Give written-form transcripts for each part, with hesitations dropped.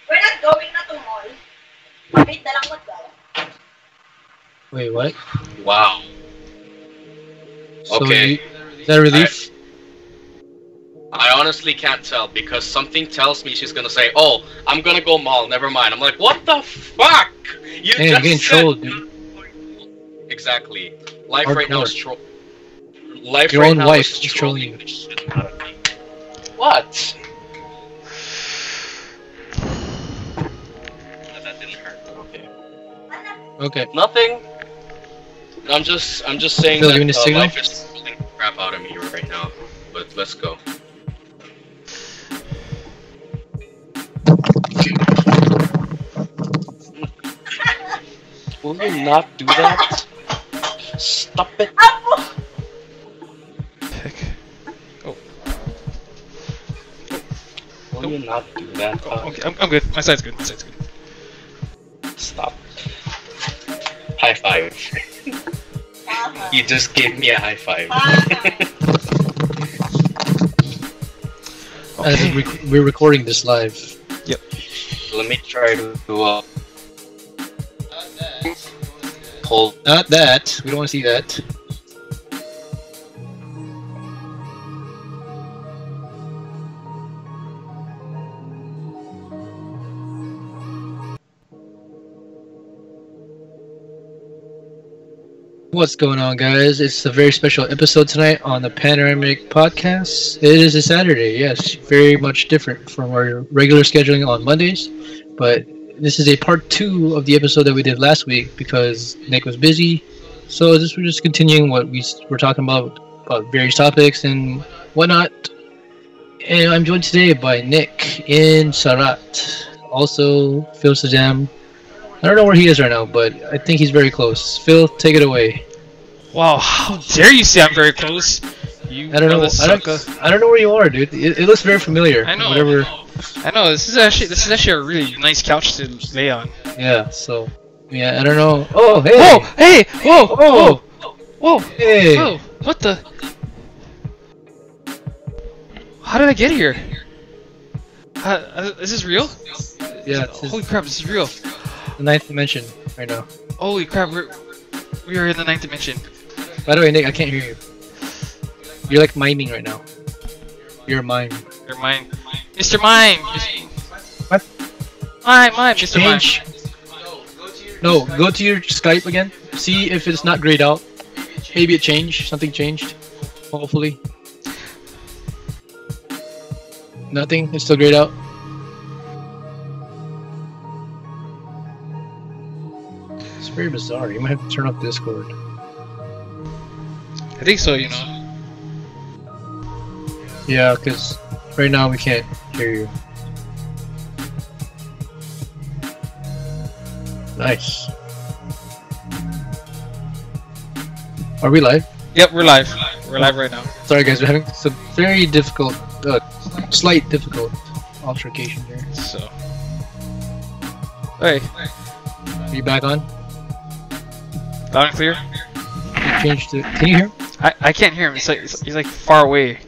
We're not going na to mall. Wait, dalang mo daw. Wait, what? Wow. So Okay. Is that a relief? I honestly can't tell because something tells me she's gonna say, "Oh, I'm gonna go mall. Never mind." I'm like, "What the fuck? You Hey, just I'm getting said-" trolled, dude. Exactly. Life Hardcore. right now is troll. Life Your right own now wife is is trolling trolling the shit out of me. What? That didn't hurt. Okay. Okay. Nothing. I'm just saying Phil, that you need a signal? life is trolling the crap out of me right now. But let's go. Will you not do that? Stop it. Heck. Oh. Will you not do that? Oh, okay, I'm good. My side's good. My side's good. Stop. High five. You just gave me a high five. As we're recording this live. Yep. Let me try to pull. Not that. We don't want to see that. What's going on, guys? It's a very special episode tonight on the Panoramic podcast. It is a Saturday, yes, very much different from our regular scheduling on Mondays, but this is a part 2 of the episode that we did last week because Nick was busy. So we're just continuing what we were talking about various topics and whatnot. And I'm joined today by Nick in Sarat, also Phil SHAZAM. I don't know where he is right now, but I think he's very close. Phil, take it away. Wow, how dare you say I'm very close? You I don't know. sucker. I don't know where you are, dude. It looks very familiar. I know. Whatever. I know. This is actually a really nice couch to lay on. Yeah. So. Yeah. I don't know. Oh, hey. Whoa! Hey! Whoa! Oh. Whoa! Whoa! Hey. Whoa! What the? How did I get here? Is this real? Yeah. Holy crap! This is real. The 9th dimension right now. Holy crap! We are in the 9th dimension. By the way, Nick, I can't hear you. You're like miming right now. You're a mime. You're mine, Mr. Mime. What? Mime, Mr. Mime. Change. No, go to your Skype again. See if it's not grayed out. Maybe it changed. Something changed. Hopefully. Nothing. It's still grayed out. It's very bizarre. You might have to turn off Discord. I think so. You know. Yeah, because right now we can't hear you. Nice. Are we live? Yep, we're live. We're live right now. Sorry guys, we're having some very difficult, slight difficult altercation here. So. Hey, Are you back on? loud and clear. You changed it. Can you hear? I can't hear him. He's like far away.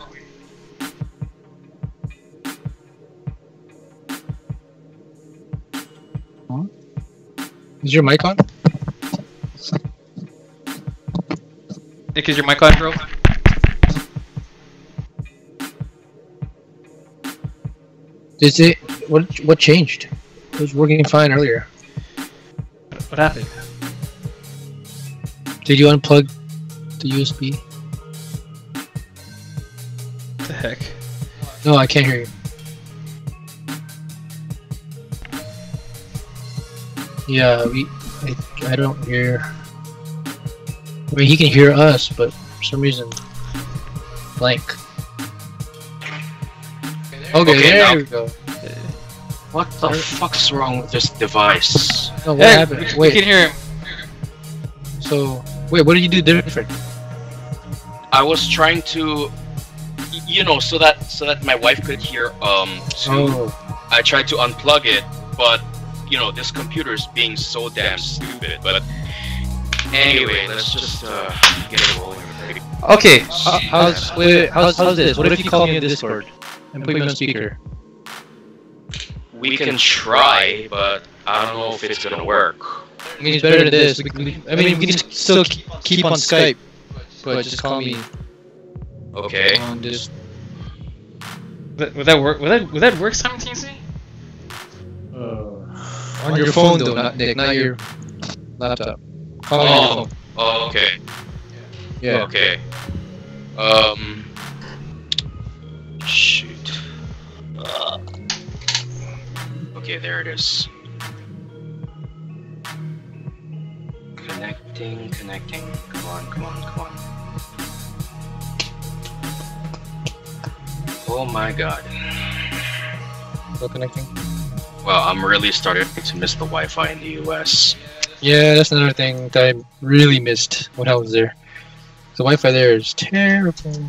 Huh? Is your mic on? Nick, is your mic on, bro? Is it? What changed? It was working fine earlier. What happened? Did you unplug the USB? What the heck? No, I can't hear you. Yeah, I don't hear. I mean, he can hear us, but for some reason, blank. Okay, there now- we go. What the fuck's wrong with this device? No, what happened? We Wait, can hear him. so wait, what did you do different? I was trying to, you know, so that my wife could hear. So Oh, I tried to unplug it, but this computer's being so damn stupid. But anyway, let's just get it rolling. Okay. How's this? What if you call me on Discord and put me on speaker? We can try, but I don't know if it's gonna work. I mean, it's better than this. We can still keep on Skype, but just call me Okay. on this. Would that work? Would that work simultaneously? On your phone though, not Nick, not your laptop. Call me on your phone. Oh, okay. Yeah. Okay. Shoot. Okay, there it is. Connecting. Come on. Oh my god. Still connecting? Well, I'm really starting to miss the Wi-Fi in the US. Yeah, that's another thing that I really missed when I was there. The Wi-Fi there is terrible.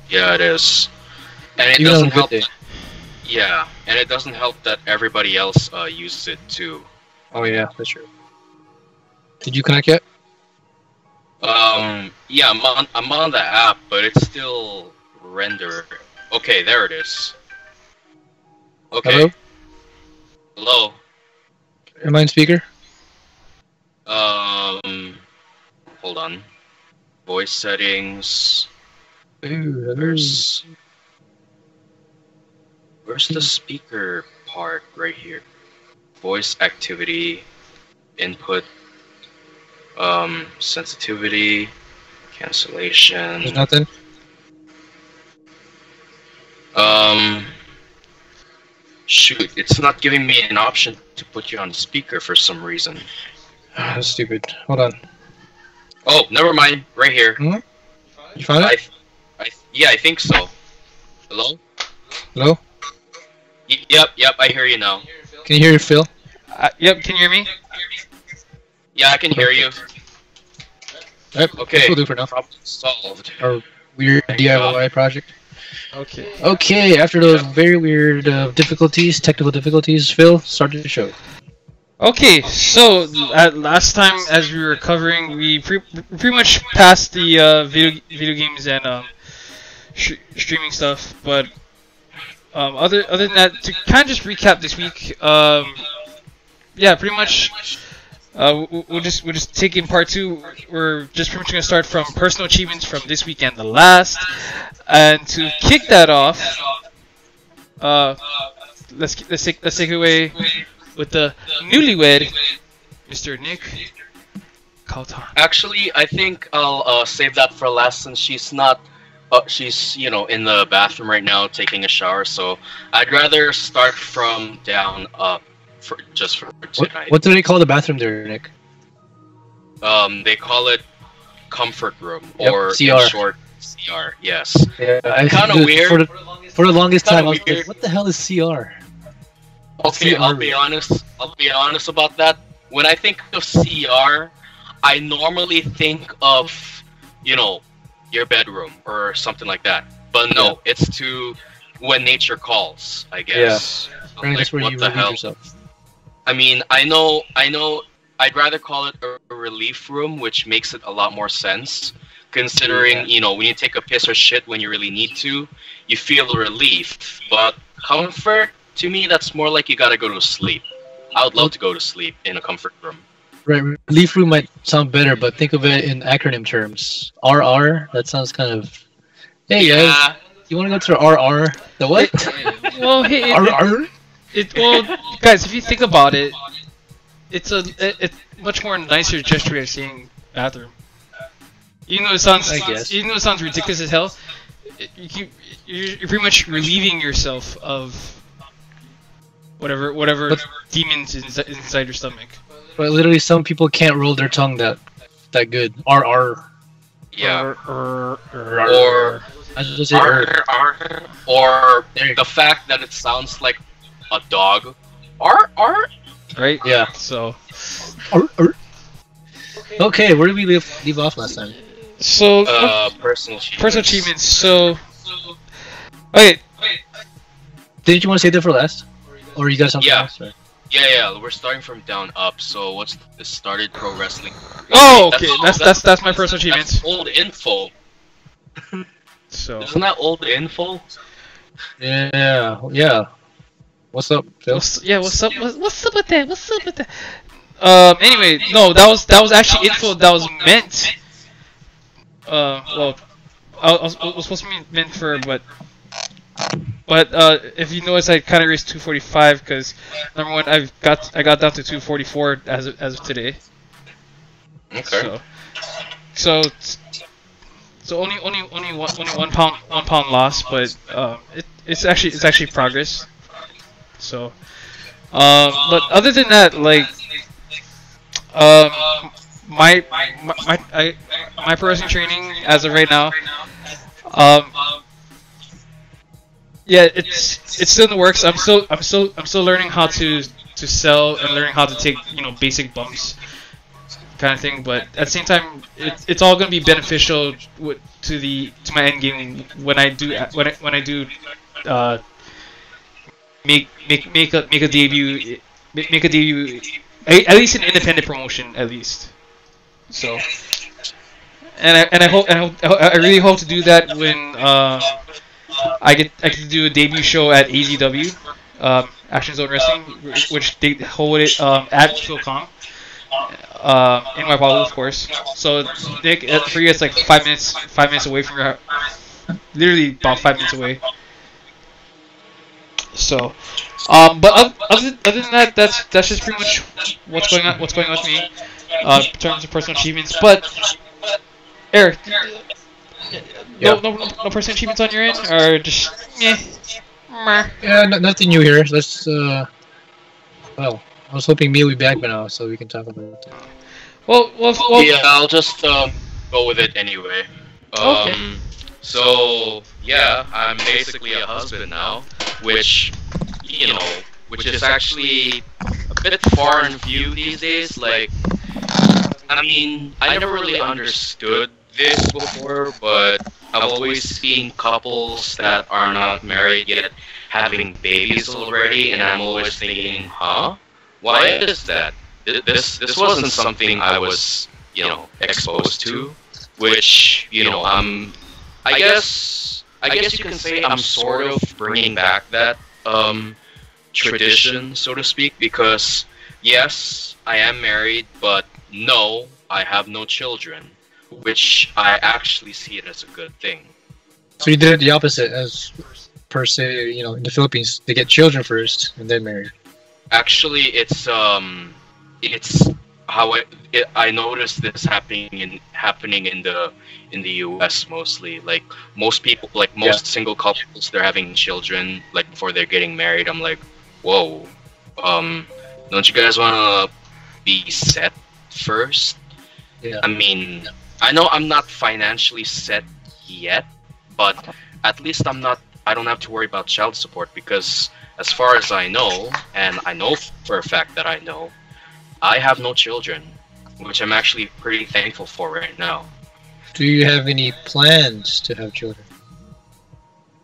Yeah, it is. And it Even on a doesn't good help. day. Yeah, and it doesn't help that everybody else uses it too. Oh yeah, that's true. Did you connect yet? Yeah, I'm on the app, but it's still render. Okay, there it is. Okay. Hello? Am I on speaker? Hold on. Voice settings. Ooh, Where's the speaker part right here? Voice activity, input, sensitivity, cancellation. There's nothing. Shoot, it's not giving me an option to put you on speaker for some reason. That's stupid. Hold on. Oh, never mind. Right here. Hmm? You found it? Yeah, I think so. Hello? Hello? Yep, I hear you now. Can you hear Phil? Yep. Can you hear me? Yeah, I can hear you. Yep. Okay. We'll do for now. Problem solved. Our weird DIY project. Okay. Okay, after those very weird technical difficulties, Phil, start the show. Okay, so last time, as we were covering, we pretty much passed the video games and streaming stuff. But other than that, to kind of just recap this week, yeah, pretty much we'll just take in part two. We're just pretty much gonna start from personal achievements from this week and the last, and to kick that off, let's take it away with the newlywed, Mr. Nick Kautar. Actually, I think I'll save that for last since she's not. She's in the bathroom right now taking a shower. So I'd rather start from down up for tonight. What do they call the bathroom there, Nick? They call it comfort room, Yep, or CR. in short, CR. Yes. Yeah, Kind of weird. For the longest Kinda time, I was weird. like, what the hell is CR? Okay, CR I'll be honest about that. When I think of CR, I normally think of, your bedroom or something like that. But no, it's to when nature calls, I guess. Yeah. Right, that's where what you the relieve hell? yourself. I mean, I know. I'd rather call it a relief room, which makes it a lot more sense. Considering, when you take a piss or shit when you really need to, you feel relief. But comfort, to me, that's more like you gotta go to sleep. I would love to go to sleep in a comfort room. Right, relief room might sound better, but think of it in acronym terms. RR, that sounds kind of... Hey guys, you want to go to the RR? The what? Well, hey, RR? guys, if you think about it, it's much more nicer gesture of saying bathroom. Even though it sounds, ridiculous as hell, you're pretty much relieving yourself of whatever demons inside your stomach. But literally, some people can't roll their tongue that good. RR. Yeah. Or Or the fact that it sounds like a dog. Right? Yeah. So. Okay, where did we leave off last time? So. Personal achievements. Personal achievements. So. Okay. Didn't you want to save that for last? Or you got something else? Right? Yeah, we're starting from down up. So what's the started pro wrestling? Oh, Wait, okay. That's my first achievement. That's old info. So Isn't that old info? Yeah. What's up, Phil? what's up? What's up with that? What's up with that? Anyway, no, that was actually info that was meant. Well, I was supposed to be meant for, but if you notice, I kind of raised 245 because number one, I got down to 244 as of today. Okay. So only one pound loss, but it's actually progress. So, but other than that, like, my pro wrestling training as of right now, yeah, it's still in the works. I'm still learning how to sell and learning how to take basic bumps, kind of thing. But at the same time, it's all gonna be beneficial to my end game when I do make a debut at least an independent promotion at least. So and I really hope to do that when I get to do a debut show at AZW, Action Zone Wrestling, which they hold it at Philcom in Waipahu, of course. So for you, it's like 5 minutes away from your, literally about 5 minutes away. So, but other than that, that's just pretty much what's going on with me in terms of personal achievements. But Eric, no personal achievements on your end, or just Yeah, nothing new here. Let's well, I was hoping Mia would be back by now, so we can talk about that. Well, Yeah, I'll just go with it anyway. Okay. So yeah, I'm basically a husband now, which which is actually a bit foreign view these days. Like, I mean, I never really understood this before, but I've always seen couples that are not married yet having babies already, and I'm always thinking, huh? Why is that? This wasn't something I was, exposed to, which, I guess you can say I'm sort of bringing back that tradition, so to speak, because yes, I am married, but no, I have no children, which I actually see it as a good thing. So you did it the opposite, as per se, in the Philippines, they get children first and then marry. Actually, it's how I noticed this happening in the US mostly. Like most people, like most single couples, they're having children like before they're getting married. I'm like, whoa, don't you guys wanna be set first? Yeah. I mean, I know I'm not financially set yet, but at least I don't have to worry about child support because as far as I know, and I know for a fact that I know, I have no children, which I'm actually pretty thankful for right now. Do you have any plans to have children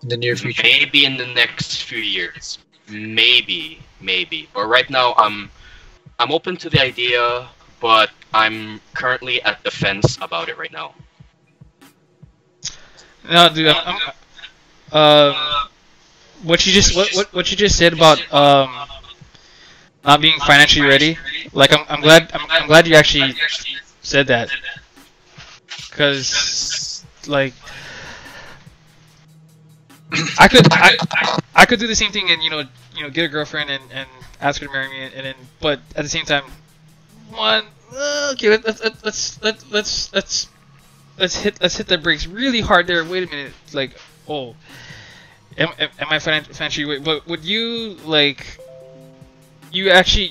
in the near future? Maybe in the next few years. Maybe. But right now, I'm open to the idea, but I'm currently at the fence about it right now. No, dude, what you just said about not being financially ready, like I'm glad you actually said that, because like I could do the same thing and get a girlfriend and ask her to marry me and then, but at the same time, okay, let's hit the brakes really hard there. Wait a minute, like, oh, am I financially? But would you like? You actually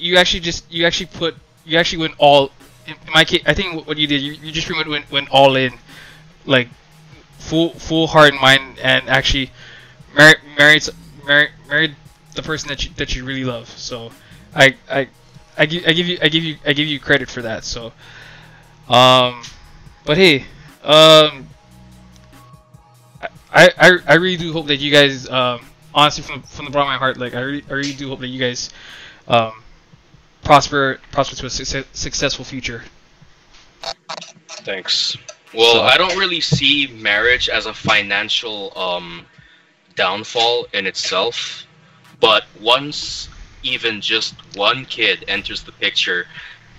went all. In my case, I think what you did, you just pretty much went all in, like full heart and mind, and actually married the person that you really love. So I give you credit for that. So but hey, I really do hope that you guys honestly from the bottom of my heart, like I really do hope that you guys prosper to a successful future. Thanks. Well, So- I don't really see marriage as a financial downfall in itself, but once even just one kid enters the picture,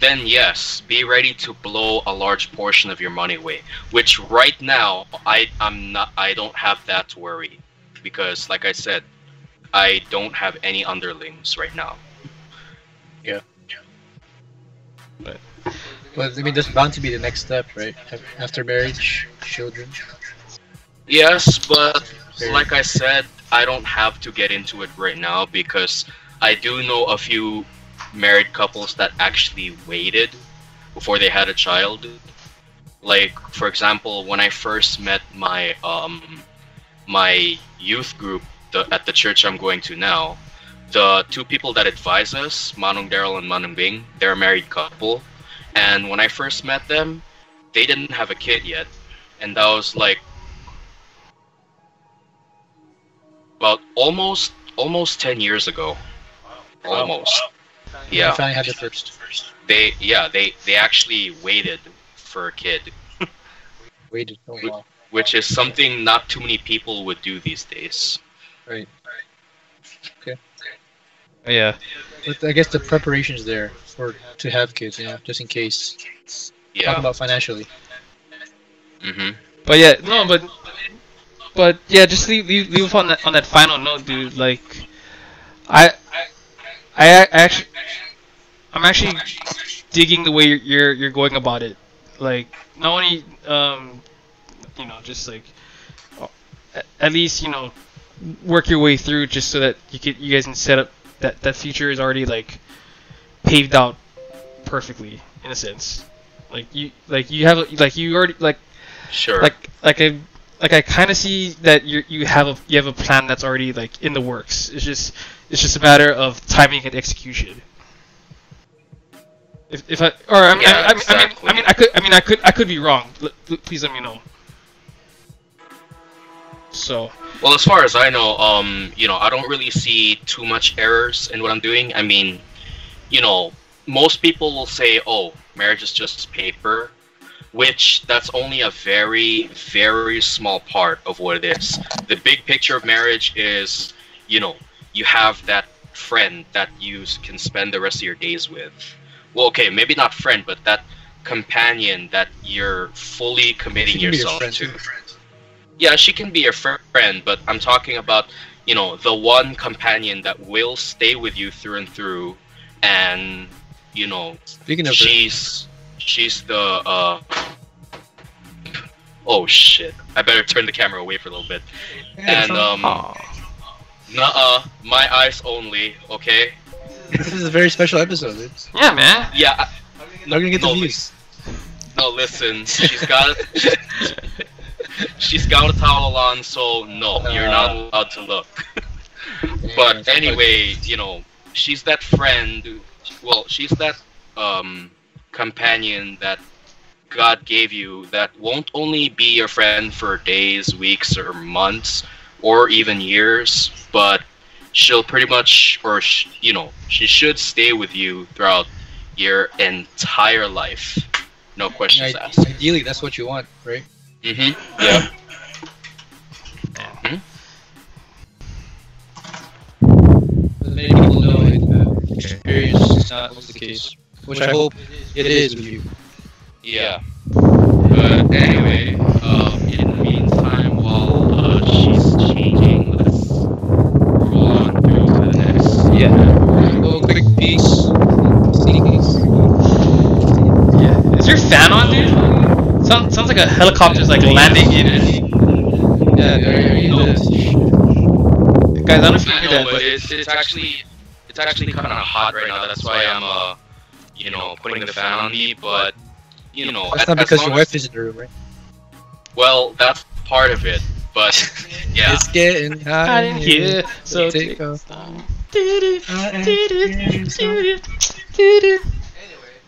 then yes, be ready to blow a large portion of your money away. Which right now I don't have that to worry, because like I said, I don't have any underlings right now. But I mean, that's bound to be the next step, right? After marriage, children. Yes, but like I said, I don't have to get into it right now because I do know a few married couples that actually waited before they had a child. Like, for example, when I first met my my youth group at the church I'm going to now, the two people that advise us, Manong Daryl and Manong Bing, they're a married couple. And when I first met them, they didn't have a kid yet. And that was like about almost 10 years ago. Almost. I Yeah. finally had the first. They actually waited for a kid, Waited. Oh wow. which is something not too many people would do these days. Right. Yeah. But I guess the preparation's there to have kids, just in case. Talk Yeah. about financially. Mhm. But yeah, no, but yeah, just leave on that final note, dude. Like, I'm actually digging the way you're going about it. Like, not only just like at least work your way through just so that you guys can set up that future is already like paved out perfectly in a sense. You already Sure. I kind of see that you have a plan that's already like in the works. It's just a matter of timing and execution. I could be wrong. Please let me know. So. Well, as far as I know, I don't really see too much errors in what I'm doing. I mean, most people will say, "Oh, marriage is just paper," which that's only a very, very small part of what it is. The big picture of marriage is, you have that friend that you can spend the rest of your days with. Well, okay, maybe not friend, but that companion that you're fully committing yourself to. Yeah, she can be your friend, but I'm talking about, the one companion that will stay with you through and through, and, Speaking of she's the, oh shit, I better turn the camera away for a little bit. And, nuh-uh, my eyes only, okay? this is a very special episode, dude. Yeah, man. Yeah, Not gonna get the No, views. no, listen, she's got a towel on, so no, you're not allowed to look. But anyway, she's that friend. Well, she's that companion that God gave you that won't only be your friend for days, weeks, or months, or even years, but she'll pretty much, she should stay with you throughout your entire life. No questions asked. Ideally, that's what you want, right? Mhm. Yeah. But many people know it. Experience is not always the case, which I hope it is with you. Yeah. But anyway, in the meantime, while she's changing, let's roll on through to the next. Yeah. Go quick peeks. Sneak peeks. Yeah. Is your fan on, dude? Sounds like a helicopter's like landing in it. Yeah, Guys, I don't know if you I hear know, that, but it's actually kind of hot right now. That's why I'm putting the fan on me. But that's not because your wife is in the room, right? Well, that's part of it. But yeah. It's getting hot I in didn't here. hear, so Take off.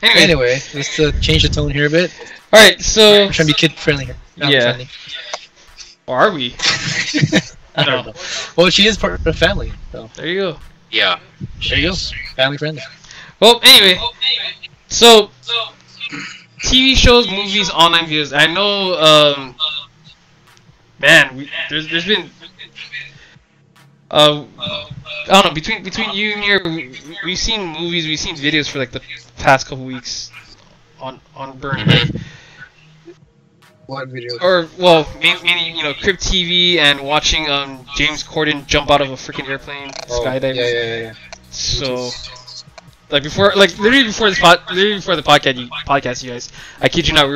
Anyway, let's change the tone here a bit. Alright, so. I'm trying to be kid friendly here. Yeah. Friendly. Or are we? I don't know. Well, she is part of the family, so There you go. Yeah. there you go. Family friendly. Well, anyway, so TV shows, movies, online videos. I know, man, there's been, I don't know, between you and here, we've seen movies, we've seen videos for like the past couple weeks on Burn. Like, What video? or well, mainly Crib TV and watching James Corden jump out of a freaking airplane, skydiving. Yeah. So, like literally before the podcast, you guys, I kid you not,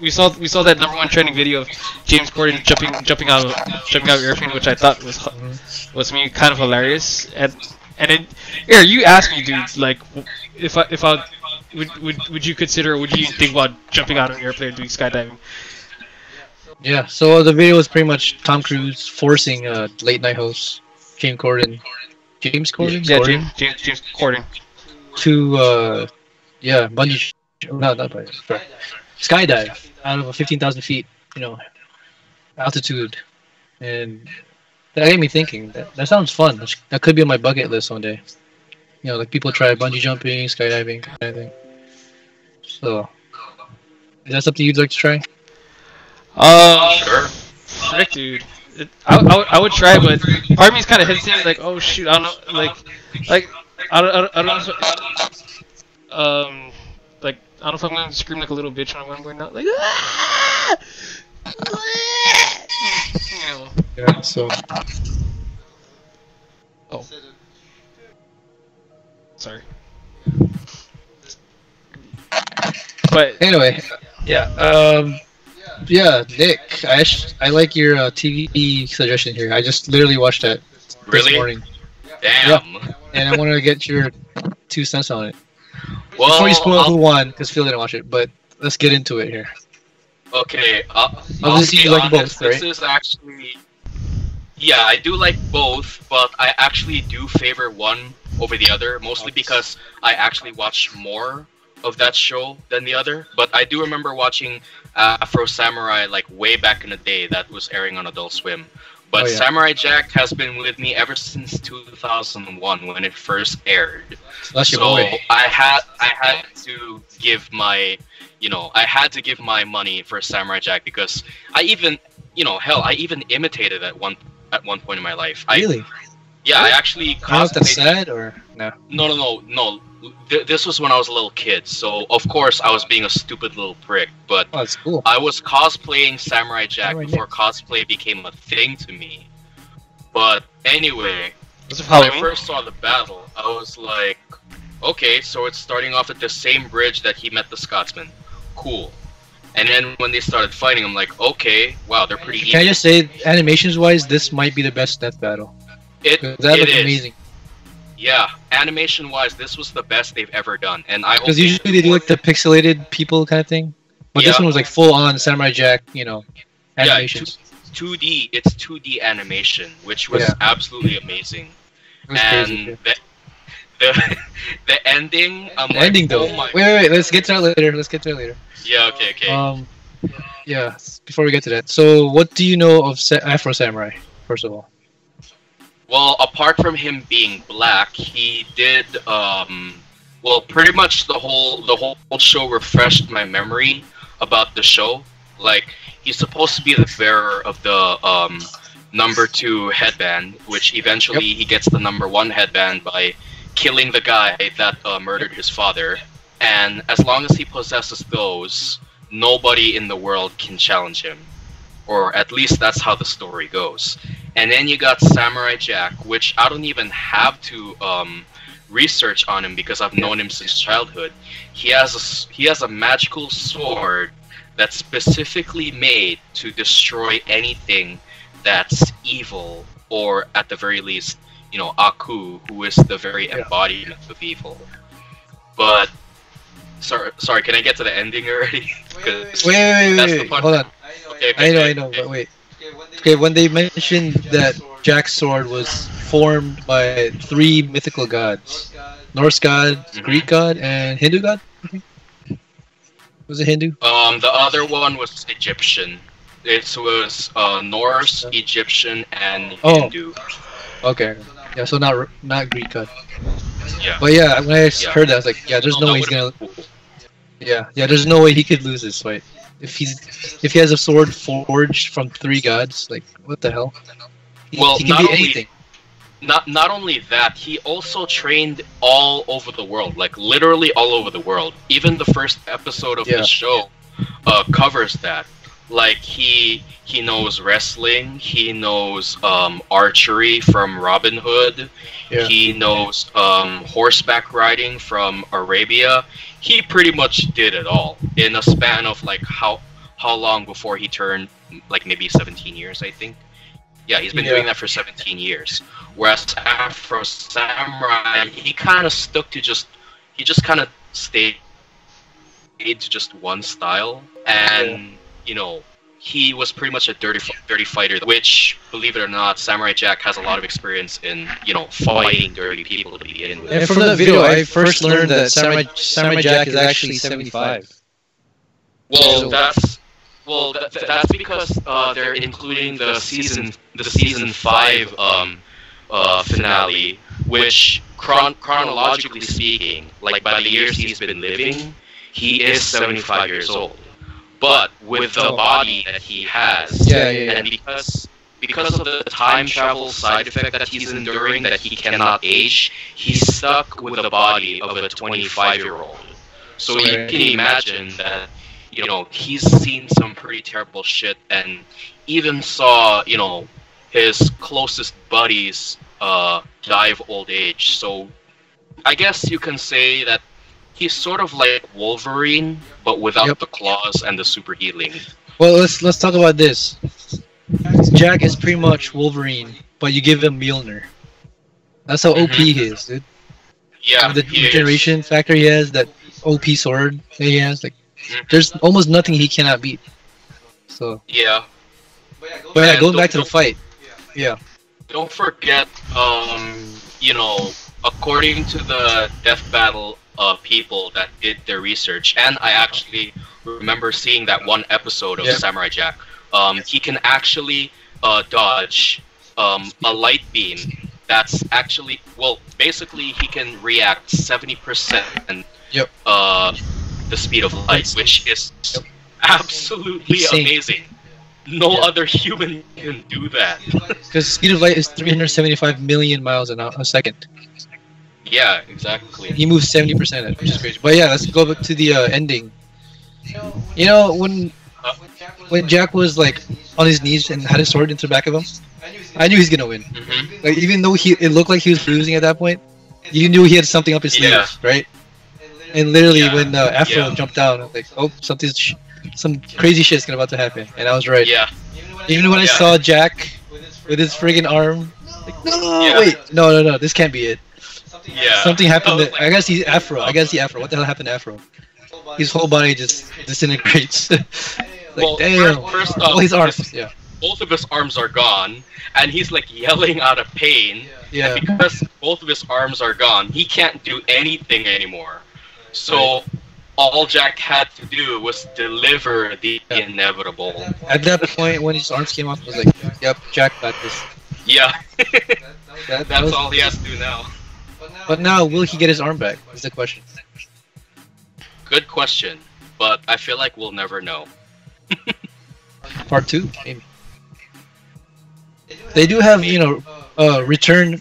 we saw that #1 trending video of James Corden jumping out of an airplane, which I thought was me kind of hilarious. And here you asked me, dude, like if I would you consider, would you think about jumping out of an airplane and doing skydiving? Yeah. So the video was pretty much Tom Cruise forcing late night host James Corden. James Corden. Yeah, Corden? James Corden. To bungee, not bungee, skydive out of a 15,000 feet, altitude, and that made me thinking that sounds fun. That could be on my bucket list one day. Like people try bungee jumping, skydiving, kind of thing. So, is that something you'd like to try? Sure. Frick, dude. I would try, but part of me is kind of hesitant. Like, oh shoot, I don't know. Like I don't know. Like I don't know if I'm going to scream like a little bitch when I'm going out. Like, ah! Yeah. So. Oh. Sorry. But Anyway, yeah. Nick, I like your TV suggestion here. I just literally watched that this Really? morning. Damn. Yeah. And I wanted to get your 2 cents on it. Well, Before you spoil who won, because Phil didn't watch it, but let's get into it here. okay. I'll Obviously, be you like honest, both, right? This is actually, yeah, I do like both, but I actually do favor one over the other, mostly because I actually watch more of that show than the other. But I do remember watching Afro Samurai like way back in the day that was airing on Adult Swim. But Oh, yeah. Samurai Jack has been with me ever since 2001 when it first aired. That's your So boy. I had to give my money for Samurai Jack because I even imitated at one point in my life. Really? I actually I don't know if that's cosplayed. sad or no. No. This was when I was a little kid, so of course I was being a stupid little prick. But Oh, that's cool. I was cosplaying Samurai Jack Samurai before cosplay became a thing to me. But anyway, was it when I Halloween? first saw the battle, I was like, okay, so it's starting off at the same bridge that he met the Scotsman. Cool. And then when they started fighting, I'm like, okay, wow, they're pretty Can I easy. just say, animations wise, this might be the best death battle. It 'Cause that it looked is. amazing. Yeah, animation-wise, this was the best they've ever done, and I hope Because usually they do like the pixelated people kind of thing, but this Yeah. one was like full on Samurai Jack, animations. 2D. It's 2D animation, which was Yeah. absolutely amazing. It was And crazy. the ending, I'm The like, ending though. oh my. Wait. Let's get to that later. Yeah, okay. Yeah. Before we get to that, so what do you know of Afro Samurai? First of all. Well, apart from him being black, he did pretty much the whole show refreshed my memory about the show. Like, he's supposed to be the bearer of the #2 headband, which eventually he gets the #1 headband by killing the guy that murdered his father. And as long as he possesses those, nobody in the world can challenge him. Or at least that's how the story goes. And then you got Samurai Jack, which I don't even have to research on him because I've known him since childhood. He has a magical sword that's specifically made to destroy anything that's evil, or at the very least, Aku, who is the very embodiment of evil. But sorry, can I get to the ending already? 'Cause Wait. that's the fun- Hold on. Okay, I know, but wait. Okay, when they mentioned that Jack's sword was formed by 3 mythical gods, Norse god, Greek god, and Hindu god. I think. Was it Hindu? The other one was Egyptian. It was Norse, Egyptian, and Oh. Hindu. Okay. Yeah, so not Greek god. Yeah. But yeah, when I Yeah. heard that, I was like, yeah, there's no way he's gonna. Yeah, there's no way he could lose this fight. If he has a sword forged from 3 gods, like what the hell? Well, he can be anything. Not only that, he also trained all over the world, like literally all over the world. Even the first episode of the show covers that. Like he knows wrestling, he knows archery from Robin Hood, he knows horseback riding from Arabia. He pretty much did it all in a span of like how long before he turned, like maybe 17 years, I think. Yeah, he's been doing that for 17 years. Whereas Afro Samurai, he kind of stuck to he just kind of stayed to just one style, and you know, he was pretty much a dirty fighter. Which, believe it or not, Samurai Jack has a lot of experience in, you know, fighting dirty people to begin with. And from the video, I first learned that Samurai Jack is actually 75. Well, that's because they're including the season 5 finale, which chronologically speaking, like by the years he's been living, he is 75 years old. But with the body that he has, and because of the time travel side effect that he's enduring, that he cannot age, he's stuck with the body of a 25-year-old. So you can imagine that, you know, he's seen some pretty terrible shit, and even saw, you know, his closest buddies die of old age. So I guess you can say that he's sort of like Wolverine, but without the claws and the super healing. Well, let's talk about this. Jack is pretty much Wolverine, but you give him Mjolnir. That's how OP he is, dude. Yeah, the regeneration factor he has, that OP sword that he has, like, there's almost nothing he cannot beat. So yeah. But yeah, going back to the fight. Yeah. Don't forget, you know, according to the Death Battle people that did their research, and I actually remember seeing that one episode of Samurai Jack, he can actually dodge a light beam that's actually, well, basically he can react 70% the speed of light, which is absolutely amazing. No other human can do that. Because speed of light is 375 million miles a second. Yeah, exactly. He moves 70% which is crazy. But yeah, let's go back to the ending. You know, when Jack was like on his knees and had his sword into the back of him, I knew he's gonna win. Like, even though it looked like he was losing at that point, you knew he had something up his sleeves, right? And literally, when Afro jumped down, I was like, oh, some crazy shit's about to happen, and I was right. Yeah. Even when I saw Jack with his friggin' arm, like, no, wait, no, this can't be it. Yeah. Something happened. I gotta see Afro. What the hell happened to Afro? His whole body just disintegrates. Like, well, damn. First all his arms. Both of his arms are gone, and he's like yelling out of pain. Yeah. And because both of his arms are gone, he can't do anything anymore. So all Jack had to do was deliver the inevitable. At that point, when his arms came off, I was like, yep, Jack got this. Yeah. That's all he has to do now. But now, will he get his arm back? Is the question. Good question, but I feel like we'll never know. Part 2, maybe. They do have, you know, return.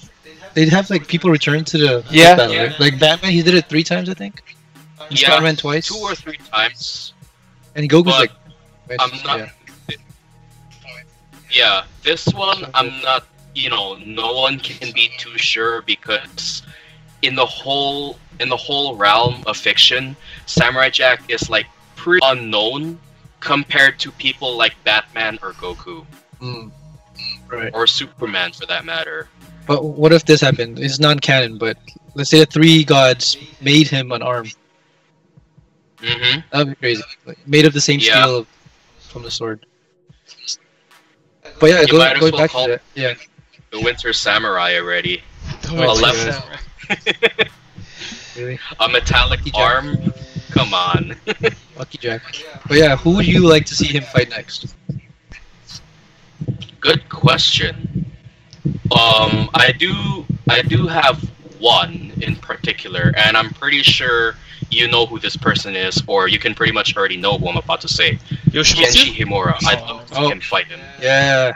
They have like people return to the battle, right? Like Batman, he did it 3 times, I think. And Spider-Man twice. 2 or 3 times. And Goku's like. I'm not. Yeah, this one I'm not. You know, no one can be too sure, because in the whole realm of fiction, Samurai Jack is like pretty unknown compared to people like Batman or Goku, right? Or Superman for that matter. But what if this happened? It's non-canon, but let's say the 3 gods made him an arm. That'd be crazy. Like, made of the same steel from the sword. But yeah, going back to that. Yeah. The Winter Samurai already. Really? A metallic arm? Come on. Lucky Jack. But yeah, who would you like to see him fight next? Good question. I do have one in particular, and I'm pretty sure you know who this person is, or you can pretty much already know who I'm about to say. Kenshi Himura. I'd love to see him fight him. Yeah.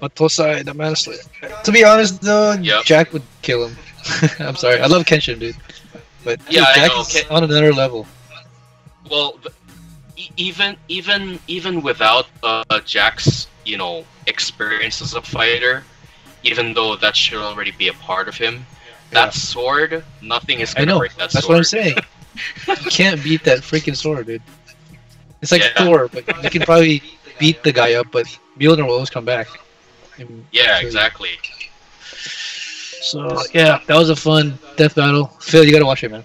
But Tosai, the Manslayer. To be honest though, Yep. Jack would kill him. I'm sorry. I love Kenshin, dude. But dude, Yeah, I Jack know. is on another level. Well, even without Jack's experience as a fighter, even though that should already be a part of him, that sword, nothing is I gonna know. break that That's sword. what I'm saying. You can't beat that freaking sword, dude. It's like Yeah. Thor, but you can probably beat the guy up, but Mjolnir will always come back. And Yeah, so- exactly. So yeah, that was a fun death battle. Phil, you gotta watch it, man.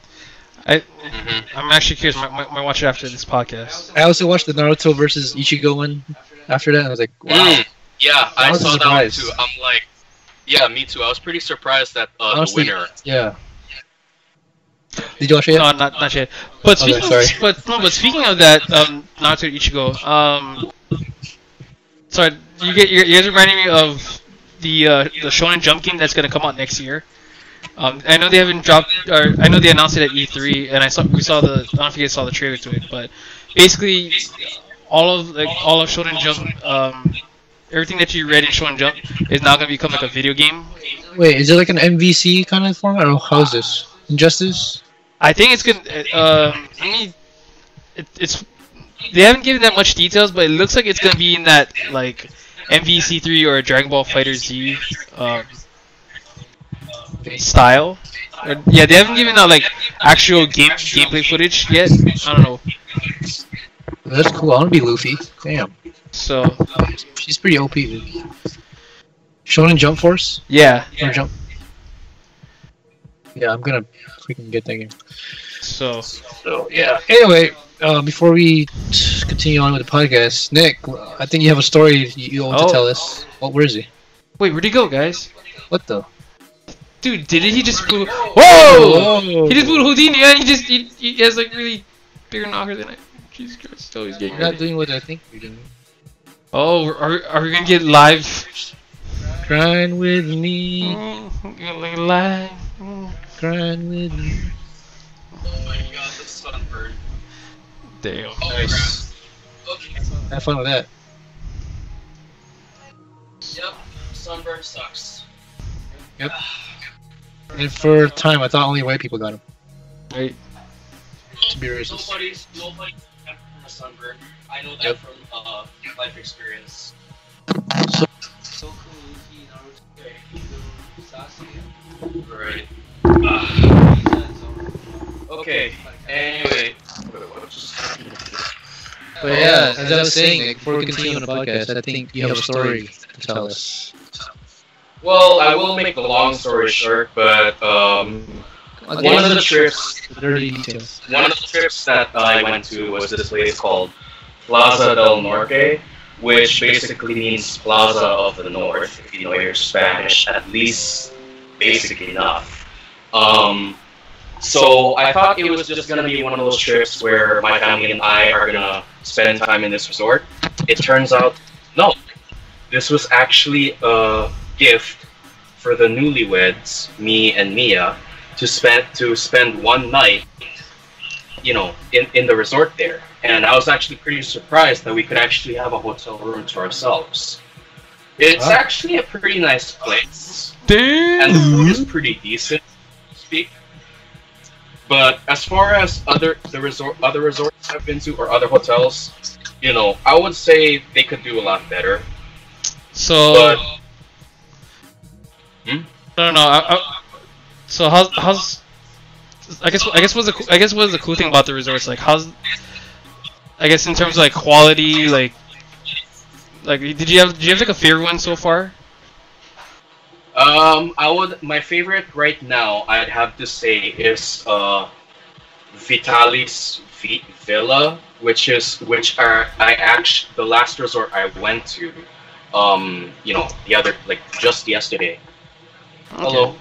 Hmm I'm actually curious. Might watch it after this podcast. I also watched the Naruto versus Ichigo one after that, and I was like, wow. Yeah, I was a saw that one surprise. too. I'm like, yeah, me too. I was pretty surprised that Honestly, the winner. Yeah. Did you watch it yet? No, not yet. But Okay, speaking, sorry. but speaking of that, Naruto Ichigo. Sorry, you guys reminding me of the Shonen Jump game that's gonna come out next year. I know they haven't dropped, or I know they announced it at E3, and we saw the. I don't know if you guys saw the trailer to it, but basically, all of Shonen Jump, everything that you read in Shonen Jump is now gonna become like a video game. Wait, is it like an MVC kind of format, or how's this? Injustice? I think it's gonna. It's. They haven't given that much details, but it looks like it's gonna be in that like MVC3 or Dragon Ball Fighter Z style. Or, yeah, they haven't given out like actual gameplay footage yet. I don't know. That's cool. I want to be Luffy. Damn. So She's pretty OP, dude. Shonen Jump Force? yeah. Or Jump? Yeah, I'm gonna freaking get that game. So So, yeah. Anyway, before we continue on with the podcast, Nick, I think you have a story you want to tell us. Where is he? wait, where'd he go, guys? What the? Dude, didn't he just boot? Whoa! Whoa! He just booted Houdini, and he has like really bigger knockers than I. Jesus Christ! Oh, he's getting You're not ready. doing what I think you're doing. Oh, are we gonna get live? Grind with me, Like live. grind with me. Oh my god, the sunburn. Damn. Nice. Okay. Have fun with that. Yep. Sunburn sucks. Yep. And for time, I thought only white people got him. Right. To be racist. Nobody's from a sunburn. I know that Yep. from life experience. So Right. Okay. Anyway. But yeah, as I was saying, like, before we continue on the podcast, I think you have a story to tell us. Well, I will make the long story short, but one of the trips dirty details. One of the trips that I went to was this place called Plaza del Norte, which basically means Plaza of the North, if you know your Spanish, at least basic enough. So I thought it was just gonna be one of those trips where my family and I are gonna spend time in this resort. It turns out, no. This was actually a gift for the newlyweds, me and Mia, to spend one night, in the resort there. And I was actually pretty surprised that we could actually have a hotel room to ourselves. It's actually a pretty nice place, and the food is pretty decent, to speak. But as far as other resorts I've been to or other hotels, I would say they could do a lot better. So But no. So how's I guess what's the cool thing about the resorts, like how's, I guess in terms of like quality, like did you have like a favorite one so far? my favorite right now, I'd have to say, is Vitali's Villa, the last resort I went to, just yesterday. Okay. Hello.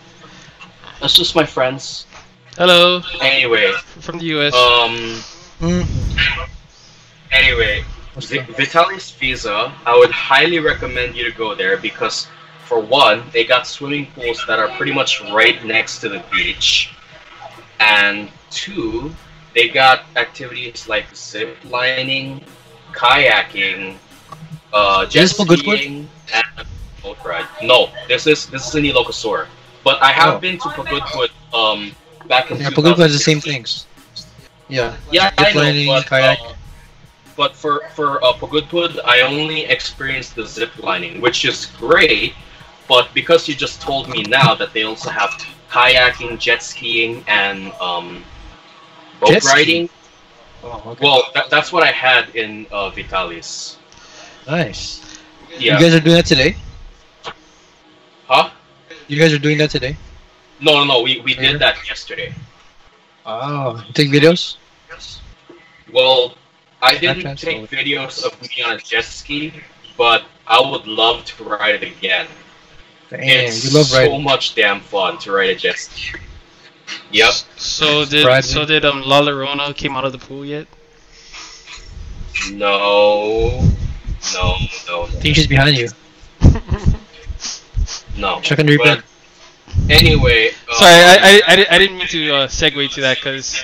That's just my friends. Hello. Anyway, From the US. Anyway, Vitali's Visa, I would highly recommend you to go there because for one, they got swimming pools that are pretty much right next to the beach, and two, they got activities like zip lining, kayaking, jet this for good skiing, and a boat ride. No, this is in Ilocosur, but I have been to Pagudpud back in Yeah, Pagulpa has the same 2016. things. Yeah. Yeah, I Zip lining, know, kayak. but for Pagudpud, I only experienced the zip lining, which is great. But because you just told me now that they also have kayaking, jet skiing, and boat Jet ski? riding, Oh, okay. well, that's what I had in Vitalis. Nice. Yeah. You guys are doing that today? Huh? You guys are doing that today? No, we did that yesterday. Oh, you take videos? Well, I didn't Snapchat take story. videos of me on a jet ski, but I would love to ride it again. Damn, It's you love so riding. much damn fun to ride a jet ski. Yep. So Brad, did La Llorona came out of the pool yet? No. I think she's behind you. No. Check under your But bed. anyway. Sorry, I didn't mean to segue to that because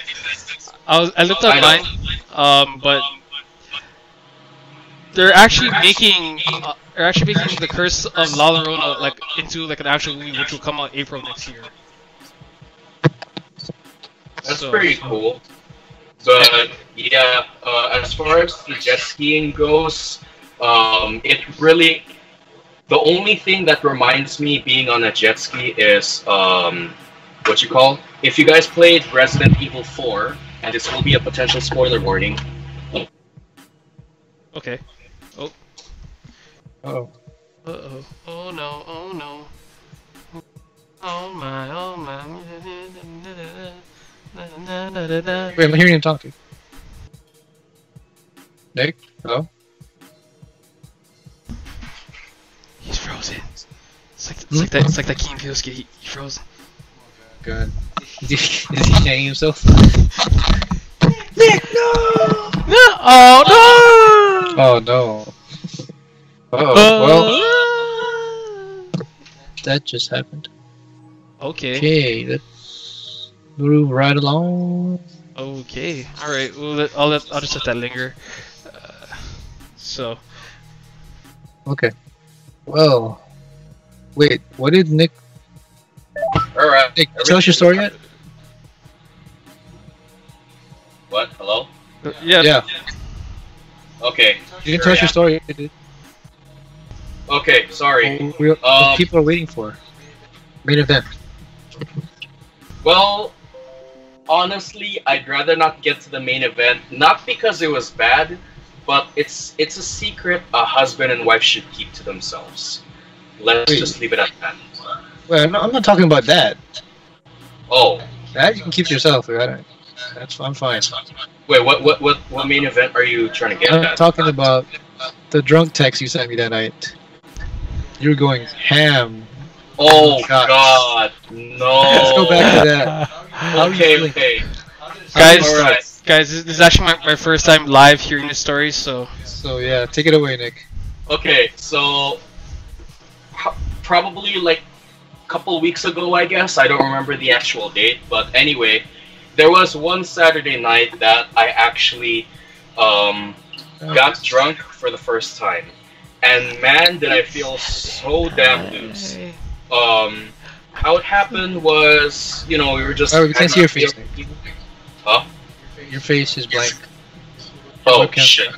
I looked I know. online, but they're actually making the Curse of La Llorona like into like an actual movie, which will come out April next year. That's So- pretty cool. But yeah, as far as the jet skiing goes, it really, the only thing that reminds me being on a jet ski is what you call. If you guys played Resident Evil 4, and this will be a potential spoiler warning. Okay. Oh. Uh-oh. Oh no, oh no. Oh my, oh my. Wait, I'm hearing him talk to you. Nick? Hello? He's frozen. It's like that Keen Pilsky, he's frozen. Good. Is he hanging himself? Nick, no! No! Oh no! Oh no. Uh-oh. Well, that just happened. Okay. Okay, let's move right along. Okay. All right. I'll just let that linger. So. Okay. Well, wait. What did Nick? All right. Nick, tell us your story yet? What? Hello? Yeah. Yeah. Okay. You didn't tell us your story. Did you? Okay. Sorry. What people are waiting for. Main event. Well, honestly, I'd rather not get to the main event. Not because it was bad, but it's a secret a husband and wife should keep to themselves. Let's Wait. just leave it at that. Well, I'm not talking about that. Oh, That you can keep to yourself. I'm fine. wait, what main event are you trying to get I'm at? talking about the drunk text you sent me that night. You were going ham. Oh God. God, no. Let's go back to that. How are you feeling? Okay. Guys, Alright. guys, this is actually my first time live hearing this story, so. So yeah, take it away, Nick. Okay, so probably like a couple weeks ago, I guess. I don't remember the actual date, but anyway, there was one Saturday night that I actually got drunk for the first time, and man, did I feel so damn loose. How it happened was, we were just. Oh, we can't see your face, Nick. Huh? Your face is blank. Oh Okay. shit!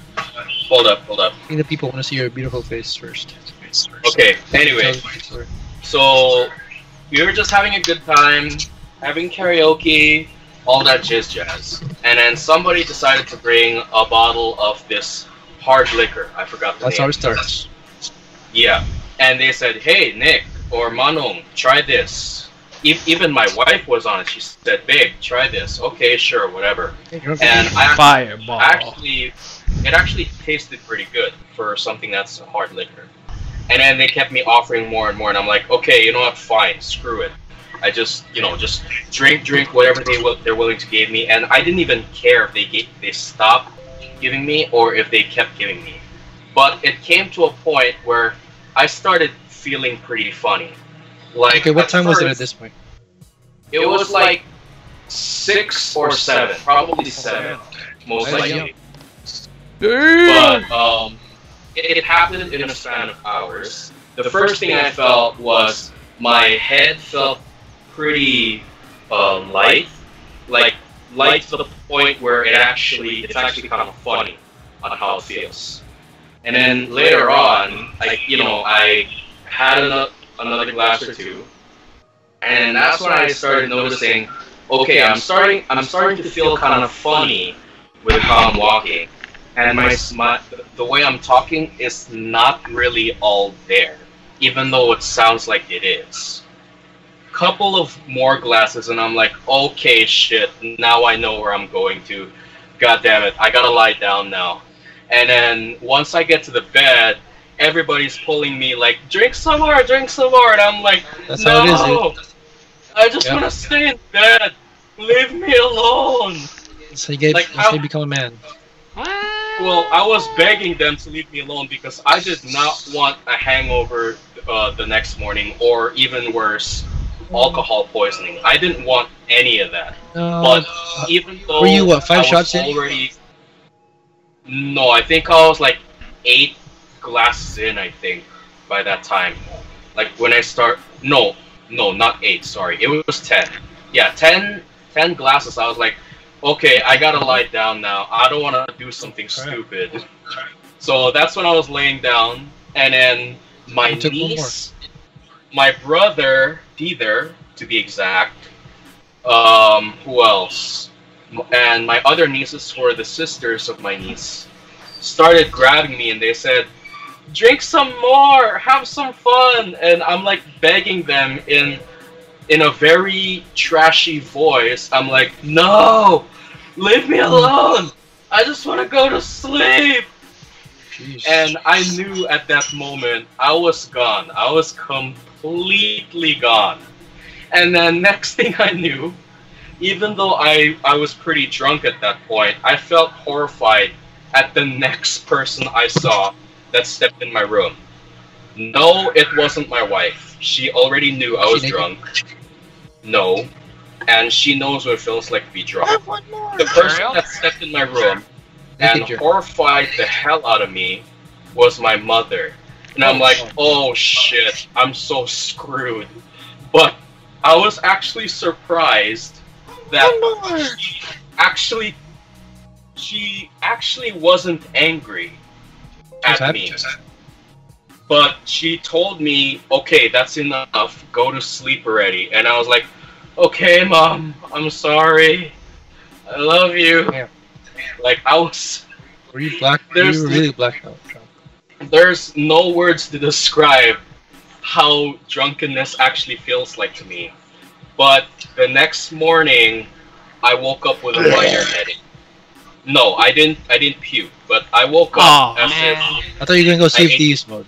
Hold up. I think the people want to see your beautiful face first. Okay. Anyway. Sorry. So we were just having a good time, having karaoke, all that jazz. And then somebody decided to bring a bottle of this hard liquor. I forgot the That's name. how it starts. Yeah. And they said, "Hey, Nick or Manong, try this." Even my wife was on it. She said, "Babe, try this." Okay, sure, whatever. And Fireball. it actually tasted pretty good for something that's a hard liquor. And then they kept me offering more and more, and I'm like, okay, you know what, fine, screw it. I just drink whatever they're willing to give me, and I didn't even care if they stopped giving me or if they kept giving me. But it came to a point where I started feeling pretty funny. Like, Okay, what at time was it first, at this point? It was like 6 or 7, probably 7, most Very likely. Damn. But it happened in a span of hours. The first thing I felt was my head felt pretty light, like light to the point where it's actually kind of funny on how it feels. And then later on, I had another glass or two, and that's when I started noticing, okay, I'm starting to feel kind of funny with how I'm walking, and the way I'm talking is not really all there, even though it sounds like it is. Couple of more glasses, and I'm like, okay, shit, now I know where I'm going to. God damn it, I gotta lie down now. And then once I get to the bed, everybody's pulling me like, drink some more, and I'm like, That's no, how it is, I just want to stay in bed. Leave me alone. So Like, you become a man. Well, I was begging them to leave me alone because I did not want a hangover the next morning, or even worse, alcohol poisoning. I didn't want any of that. But even though were you, what, 5 I was shots in? already... No, I think I was like 8 glasses in, I think, by that time. Like, when I start... No, not 8, sorry. It was 10. Yeah, 10 glasses. I was like, okay, I gotta lie down now. I don't want to do something stupid. So that's when I was laying down, and then my niece, my brother, Peter, to be exact, who else? And my other nieces, who are the sisters of my niece, started grabbing me, and they said, drink some more, have some fun. And I'm like begging them in a very trashy voice. I'm like, no, leave me alone. I just want to go to sleep. Jeez. And I knew at that moment I was gone. I was completely gone. And then next thing I knew, even though I was pretty drunk at that point, I felt horrified at the next person I saw that stepped in my room. No, it wasn't my wife. She already knew I was drunk. No. And she knows what it feels like to be drunk. The person that stepped in my room and horrified the hell out of me was my mother. And I'm like, oh shit, I'm so screwed. But I was actually surprised that she actually wasn't angry at me. But she told me, okay, that's enough, go to sleep already. And I was like, okay, Mom, I'm sorry. I love you. Yeah. Like, I was... Were you black? You were really blacked out drunk. There's no words to describe how drunkenness actually feels like to me. But the next morning, I woke up with a minor headache. No, I didn't puke, but I woke up as if... I thought you were gonna go save these mode.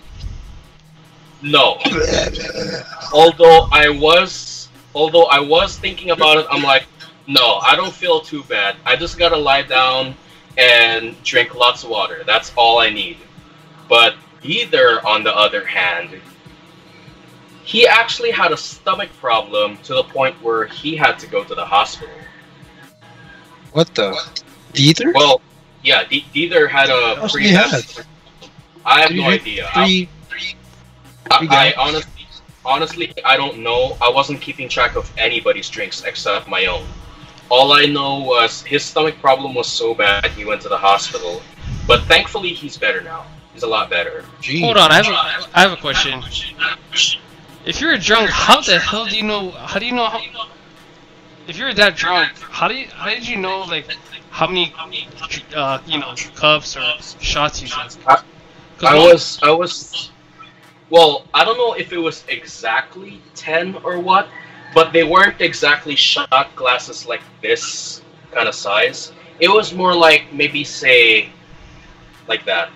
No. Although I was thinking about it, I'm like, no, I don't feel too bad. I just gotta lie down and drink lots of water. That's all I need. But Heather, on the other hand, he actually had a stomach problem to the point where he had to go to the hospital. What the? Deether? Well, yeah, Deether had a pretty bad... I have no idea. I honestly, I don't know. I wasn't keeping track of anybody's drinks except my own. All I know was his stomach problem was so bad he went to the hospital. But thankfully, he's better now. He's a lot better. Jeez. Hold on, I have a question. If you're drunk, how the hell do you know? How do you know? If you're that drunk, how did you know like how many cups or shots you took? I was. Well, I don't know if it was exactly 10 or what, but they weren't exactly shot glasses like this kind of size. It was more like, maybe say, like that.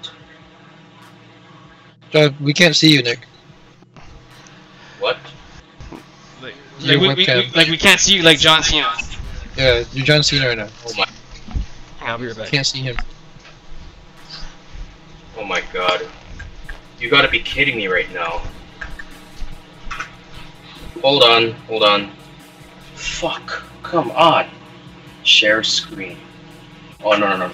We can't see you, Nick. What? We can't see you like John Cena. Yeah, you're John Cena right now. Oh my. I'll be right back. Can't see him. Oh my god. You gotta be kidding me right now. Hold on, hold on. Fuck, come on. Share screen. Oh, no.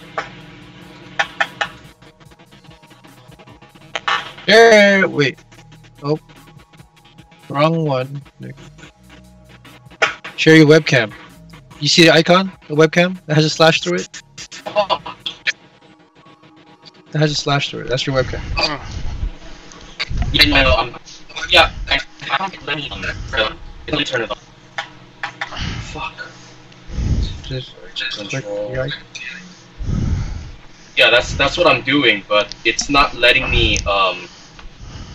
Yeah, wait. Oh. Wrong one. Share your webcam. You see the icon? The webcam that has a slash through it? Oh, That has a slash through it. That's your webcam. yeah, no, yeah, I don't let me on there. Let me turn it on. Fuck. Just click Control. the icon. Yeah, that's what I'm doing, but it's not letting me,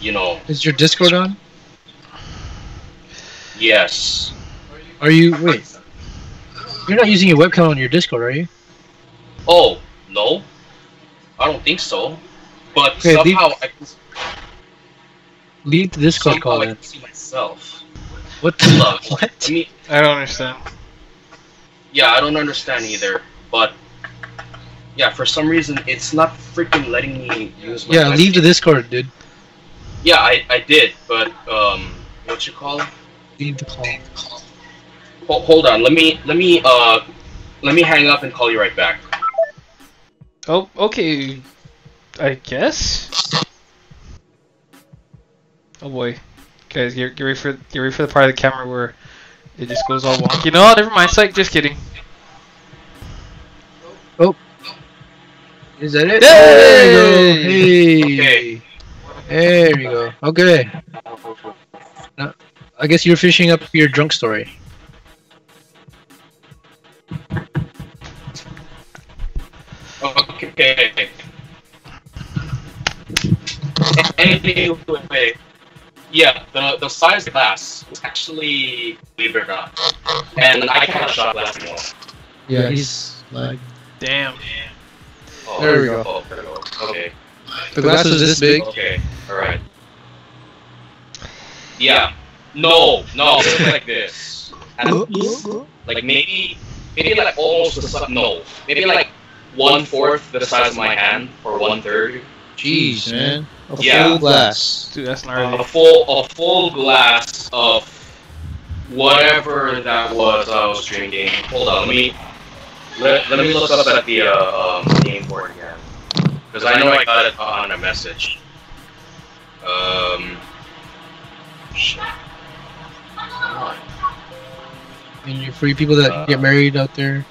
you know. Is your Discord on? Yes. Are you? Wait. You're not using your webcam on your Discord, are you? Oh, no. I don't think so. But Okay, somehow I can, Leave the Discord somehow call I then. can see myself. What Hold the? on. What? I mean, I don't understand. yeah, I don't understand either, but yeah, for some reason it's not freaking letting me use my Yeah, leave the webcam. Discord, dude. Yeah, I did, but what you call it? Leave the call. Hold on, let me hang up and call you right back. Oh, okay. I guess. Oh boy, guys, get ready for the part of the camera where it just goes all wonky. No, never mind. Psych, just kidding. Is that it? Hey! There you go. Hey. Okay. There you go. Okay. Now, I guess you're finishing up your drunk story. Okay. Anyway, yeah, the size glass was actually, believe it or not, and I can't shot glass anymore. Yeah, he's like. Damn. Oh, There we go. Okay. The glass was this big. Okay. All right. Yeah. No. It's like this. At least, like maybe like almost the size. No. Maybe like 1/4 the size of my hand, or 1/3. Jeez, man. A Yeah. full glass. Dude, that's gnarly. A full glass of whatever that was I was drinking. Hold on, let me look up at the name for it again, because I know I got it on a message. Shit. Come on. And you free people that get married out there.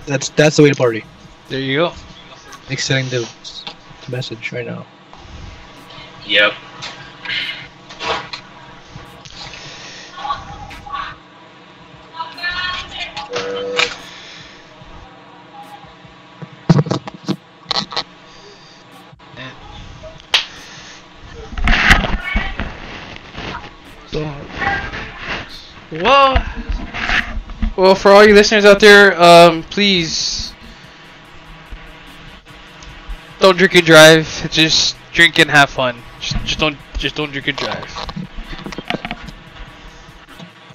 That's the way to party. There you go. Extending the message right now. Yep. Well, for all you listeners out there, please don't drink and drive. Just drink and have fun. Just don't drink and drive.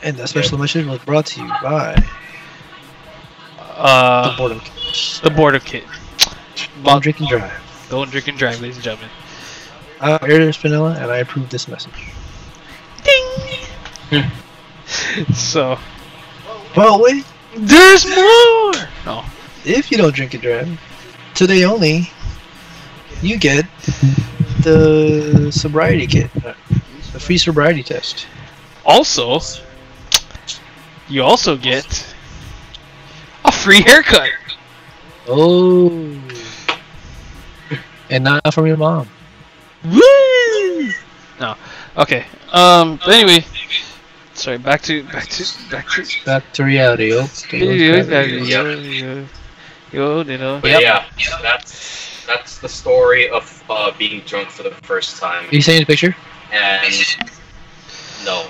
And that special message was brought to you by the Boredom Kit. The Boredom Kit. Don't drink and drive. Don't drink and drive, ladies and gentlemen. I'm Aries Vanilla, and I approve this message. Ding. So Well, wait. there's more. No. If you don't drink and drive, today only, you get the sobriety kit, the free sobriety test. Also, you also get a free haircut. Oh, and not from your mom. Woo! No. Okay. But anyway, sorry. Back to. Back to reality. But yeah, that's the story of being drunk for the first time. Are you saying the picture? And no,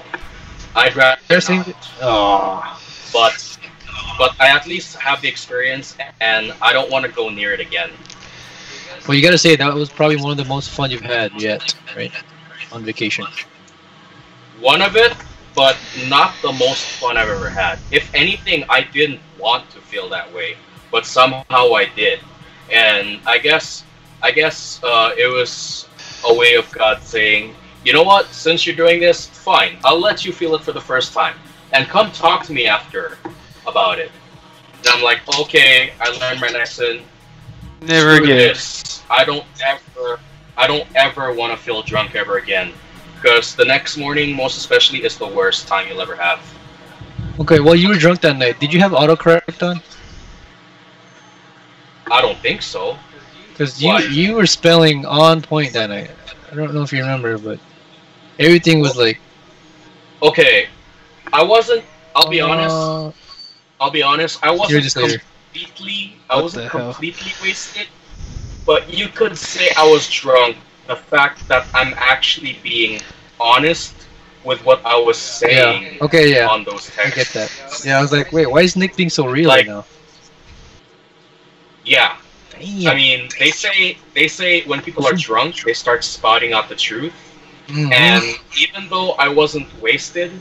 I'd rather not. Oh. But I at least have the experience, and I don't want to go near it again. Well, you gotta say that was probably one of the most fun you've had yet, right? On vacation. One of it, but not the most fun I've ever had. If anything, I didn't want to feel that way, but somehow I did. And I guess it was a way of God saying, you know what? Since you're doing this, fine. I'll let you feel it for the first time, and come talk to me after about it. And I'm like, okay, I learned my lesson. Never Screw again. this. I don't ever want to feel drunk ever again, because the next morning, most especially, is the worst time you'll ever have. Okay, well, you were drunk that night. Did you have autocorrect on? I don't think so. Because Why? you were spelling on point that night. I don't know if you remember, but everything was like. Okay, I wasn't. I'll be honest. uh, I'll be honest. I Hear wasn't this later. completely. What the hell? Completely wasted. But you could say I was drunk. The fact that I'm actually being honest with what I was saying Yeah. Okay. Yeah. on those I texts. get that. Yeah. I was like, wait, why is Nick being so real Like- right now? Yeah. Damn. I mean, they say when people are drunk, they start spouting out the truth. Mhm. And even though I wasn't wasted,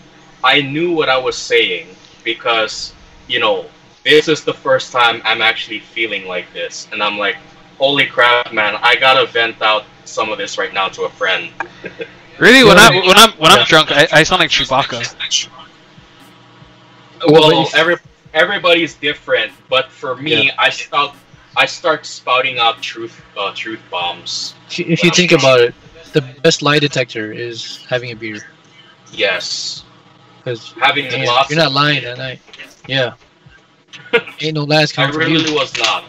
I knew what I was saying because, you know, this is the first time I'm actually feeling like this. And I'm like, holy crap, man, I gotta vent out some of this right now to a friend. Really? When Yeah. I'm drunk, I sound like Chewbacca. Well, everybody's different, but for me, Yeah. I start spouting out truth bombs. If you think about it, the best lie detector is having a beer. Yes, Because having lots. you're not of lying beer. that night. Yeah. Ain't no lies I coming from really you. was not.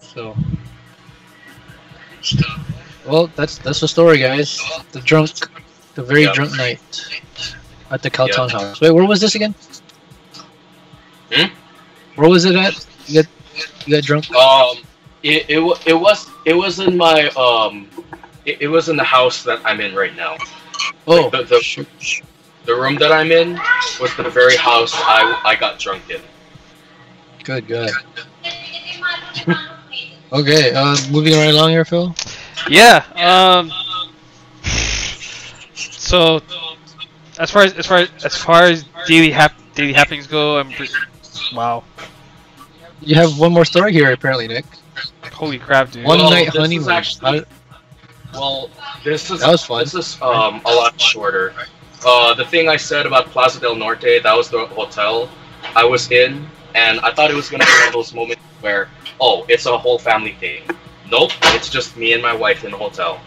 So. Well, that's the story, guys. The very Yep. drunk night at the Calton Yep. house. Wait, where was this again? Hmm? Where was it at? You got drunk? It was in my it was in the house that I'm in right now. Oh, The room that I'm in was the very house I got drunk in. good. Okay, moving right along here, Phil. Yeah. So, as far as daily happenings go, wow. You have one more story here, apparently, Nick. Holy crap, dude. One Well, night this is honeymoon. actually- Well, this is That was fun. This is a lot shorter. The thing I said about Plaza del Norte, that was the hotel I was in, and I thought it was gonna be one of those moments where, oh, it's a whole family thing. Nope, it's just me and my wife in the hotel.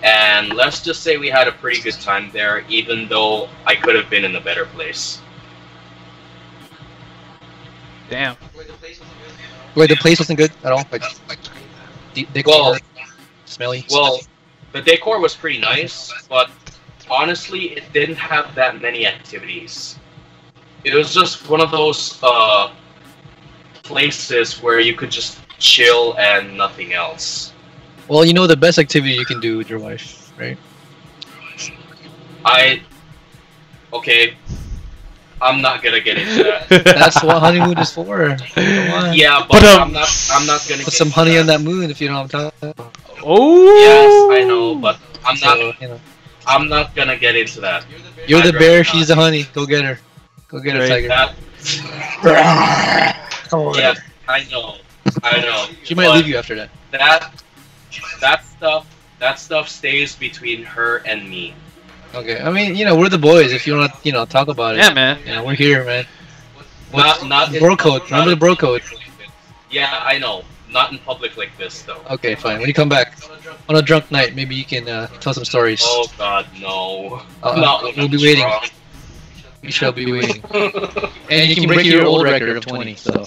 And let's just say we had a pretty good time there, even though I could have been in a better place. Damn. Wait, the place wasn't good at all. Like, decor, Well- smelly. Well, the decor was pretty nice, but honestly, it didn't have that many activities. It was just one of those places where you could just chill and nothing else. Well, you know the best activity you can do with your wife, right? Okay, I'm not gonna get into that. That's what honeymoon is for. Come on. Yeah, But, but I'm not gonna Put get some into honey that. on that moon if you know what I'm talking about. Oh. Yes, I know, but I'm not. So, you know, I'm not gonna get into that. you're the I'd bear, rather she's not. the honey. Go get her. Go get her, Right. tiger. That, Come on. yeah, I know. She might But leave you after that. That stuff stays between her and me. Okay. I mean, you know, we're the boys. If you want to, you know, talk about it. Yeah, man. You know, we're here, man. Not in Bro code. not Remember the in bro code. public like this. Yeah, I know. Not in public like this though. Okay, fine. When you come back on a drunk night, maybe you can tell some stories. Oh God, no. We'll be waiting. We shall be waiting. And you can break your old record of 20. So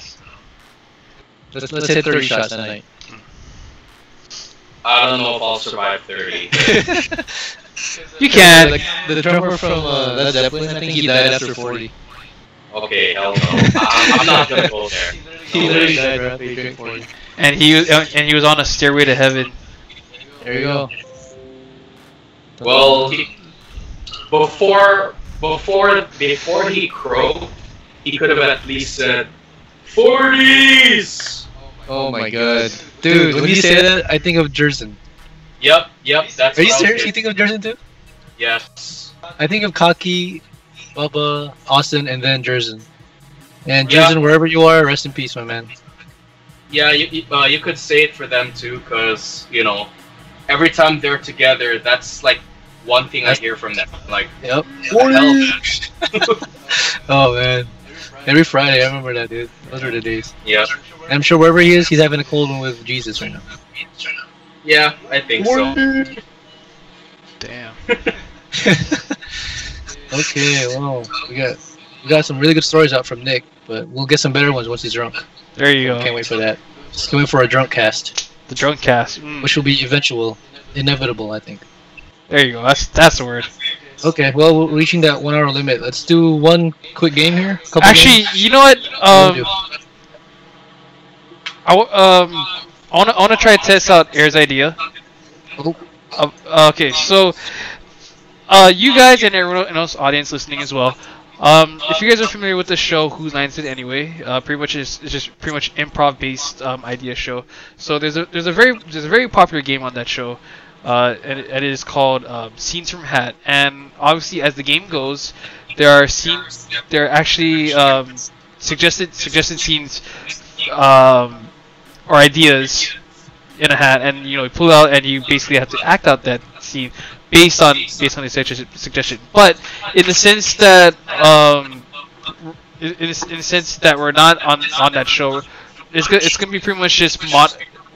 let's hit 30 shots that night. I don't know if I'll survive 30. You can. Like the drummer from Led Zeppelin, I think he died after 40. Okay, hell no. I'm not gonna go there. He literally died right after he drank 40. And he was on a stairway to heaven. There you go. Well, before he croaked, he could have at least said 40s. Oh my god. Dude, when you say that, I think of Jersen. Yep, that's Are you what I serious? was You think of Jersen too? Yes. I think of Kaki, Bubba, Austin, and then Jersen. And Yeah. Jersen, wherever you are, rest in peace, my man. Yeah, you could say it for them too, cause you know, every time they're together, that's like one thing I hear from them. Like, Yep. what the hell, man? Oh man. Every Friday, I remember that, dude. Those were the days. Yeah. And I'm sure wherever he is, he's having a cold one with Jesus right now. Yeah, I think so. Damn. Okay, well, we got some really good stories out from Nick, but we'll get some better ones once he's drunk. There you go. Can't wait for that. Just can't wait for a drunk cast, The drunk cast. which will be inevitable, I think. There you go. That's the word. Okay, well, we're reaching that 1 hour limit. Let's do one quick game here. Actually, you know what? I wanna try to test out Air's idea. Oh. Okay, so you guys and everyone else, audience listening as well. If you guys are familiar with the show Whose Lines It Anyway, pretty much it's just pretty much improv based idea show. So there's a very popular game on that show, and it is called Scenes from Hat. And obviously, as the game goes, there are actually suggested scenes or ideas in a hat, and you pull out and you basically have to act out that scene based on the suggestion. But in the sense that we're not on that show, it's gonna be pretty much just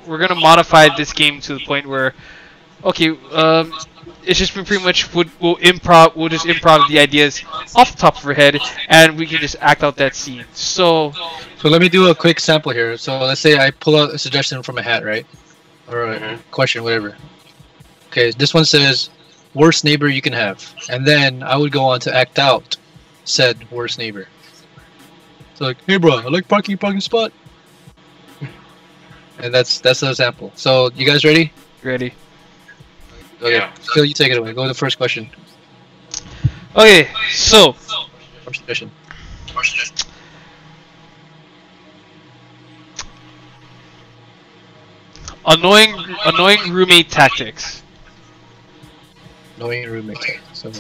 we're gonna modify this game to the point where it's just pretty much we'll just improv the ideas off the top of our head, and we can just act out that scene. So let me do a quick sample here. So let's say I pull out a suggestion from a hat, right? Or a question, whatever. Okay, this one says, worst neighbor you can have. And then I would go on to act out said worst neighbor. So like, hey bro, I like parking spot. And that's the sample. So you guys ready? ready. Okay, Yeah. Phil, you take it away. Go to the first question. Okay, so First question. annoying roommate tactics. Knowing your roommate. So,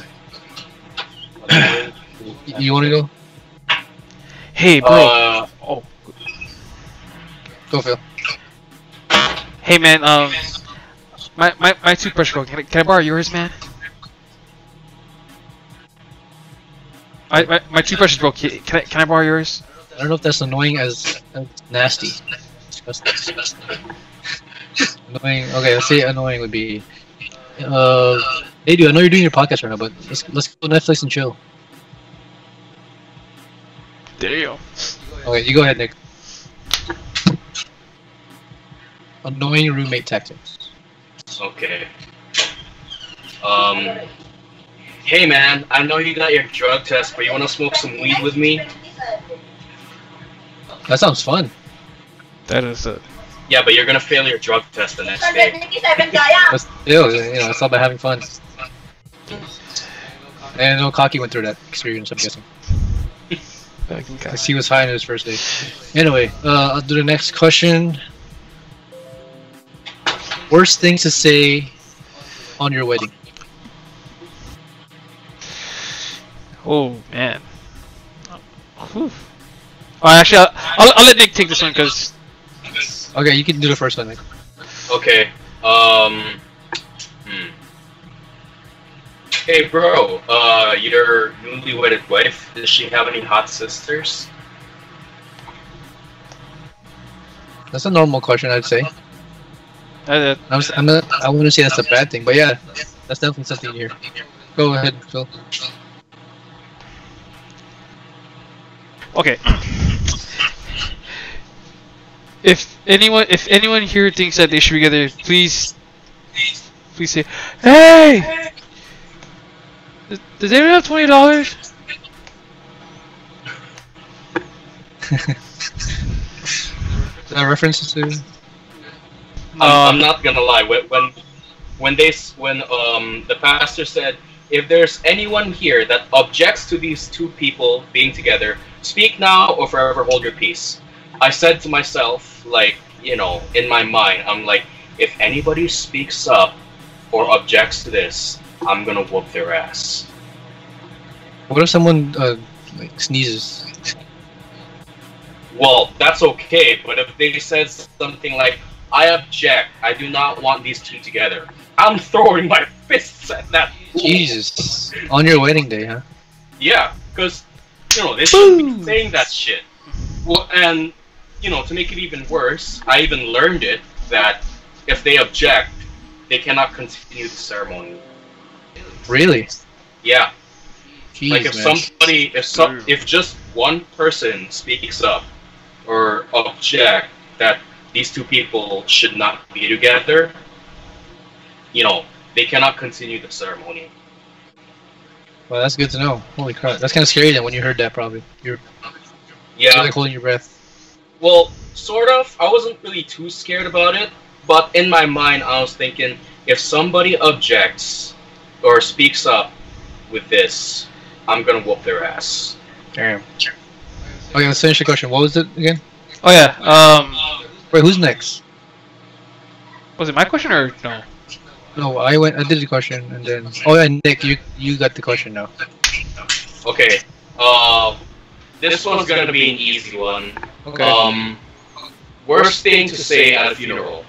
you want to go? Hey, bro. Oh, Go, Phil. hey, man. My toothbrush broke. Can I borrow yours, man? My toothbrush is broke. Can I borrow yours? I don't know if that's annoying as nasty. Disgusting. Annoying. Okay, let's say annoying would be. Hey, dude, I know you're doing your podcast right now, but let's go Netflix and chill. There you go. Okay, you go ahead, Nick. Annoying roommate tactics. Okay. Hey man, I know you got your drug test, but you wanna smoke some weed with me? That sounds fun. That is it. Yeah, but you're gonna fail your drug test the next day. 187 kaya. But still, it's all about having fun. And no, Kaki went through that experience, I'm guessing. Because he was high on his first day. Anyway, I'll do the next question. Worst things to say on your wedding? Oh man. Whew. Oh, actually, I'll let Nick take this one because. Okay, you can do the first one, Nick. Okay. Hey bro, your newly wedded wife, does she have any hot sisters? That's a normal question, I'd say. I wouldn't say that's a bad thing, but yeah, that's definitely something here. Go ahead, Phil. Okay. If anyone here thinks that they should be together, please say, hey! Does anyone have $20? Is that references to? I'm not gonna lie. When the pastor said, if there's anyone here that objects to these two people being together, speak now or forever hold your peace. I said to myself, like, in my mind, I'm like, if anybody speaks up or objects to this, I'm gonna whoop their ass. What if someone like sneezes? Well, that's okay, but if they said something like, I object. I do not want these two together. I'm throwing my fists at that. Jesus. On your wedding day, huh? Yeah, because, they shouldn't be saying that shit. Well, and, to make it even worse, I even learned it that if they object, they cannot continue the ceremony. Really? Yeah. Jeez, like if man. if just one person speaks up or object that these two people should not be together, they cannot continue the ceremony. Well, that's good to know. Holy crap. That's kind of scary then when you heard that, probably. You're like holding your breath. Well, sort of. I wasn't really too scared about it, but in my mind, I was thinking, if somebody objects or speaks up with this, I'm gonna whoop their ass. Damn. Okay, let's finish the question. What was it again? Oh yeah. Wait, who's next? Was it my question or no? No, I did the question and then. Oh yeah, Nick, you got the question now. Okay. This one's gonna be an easy one. Okay. Worst thing to say at a funeral.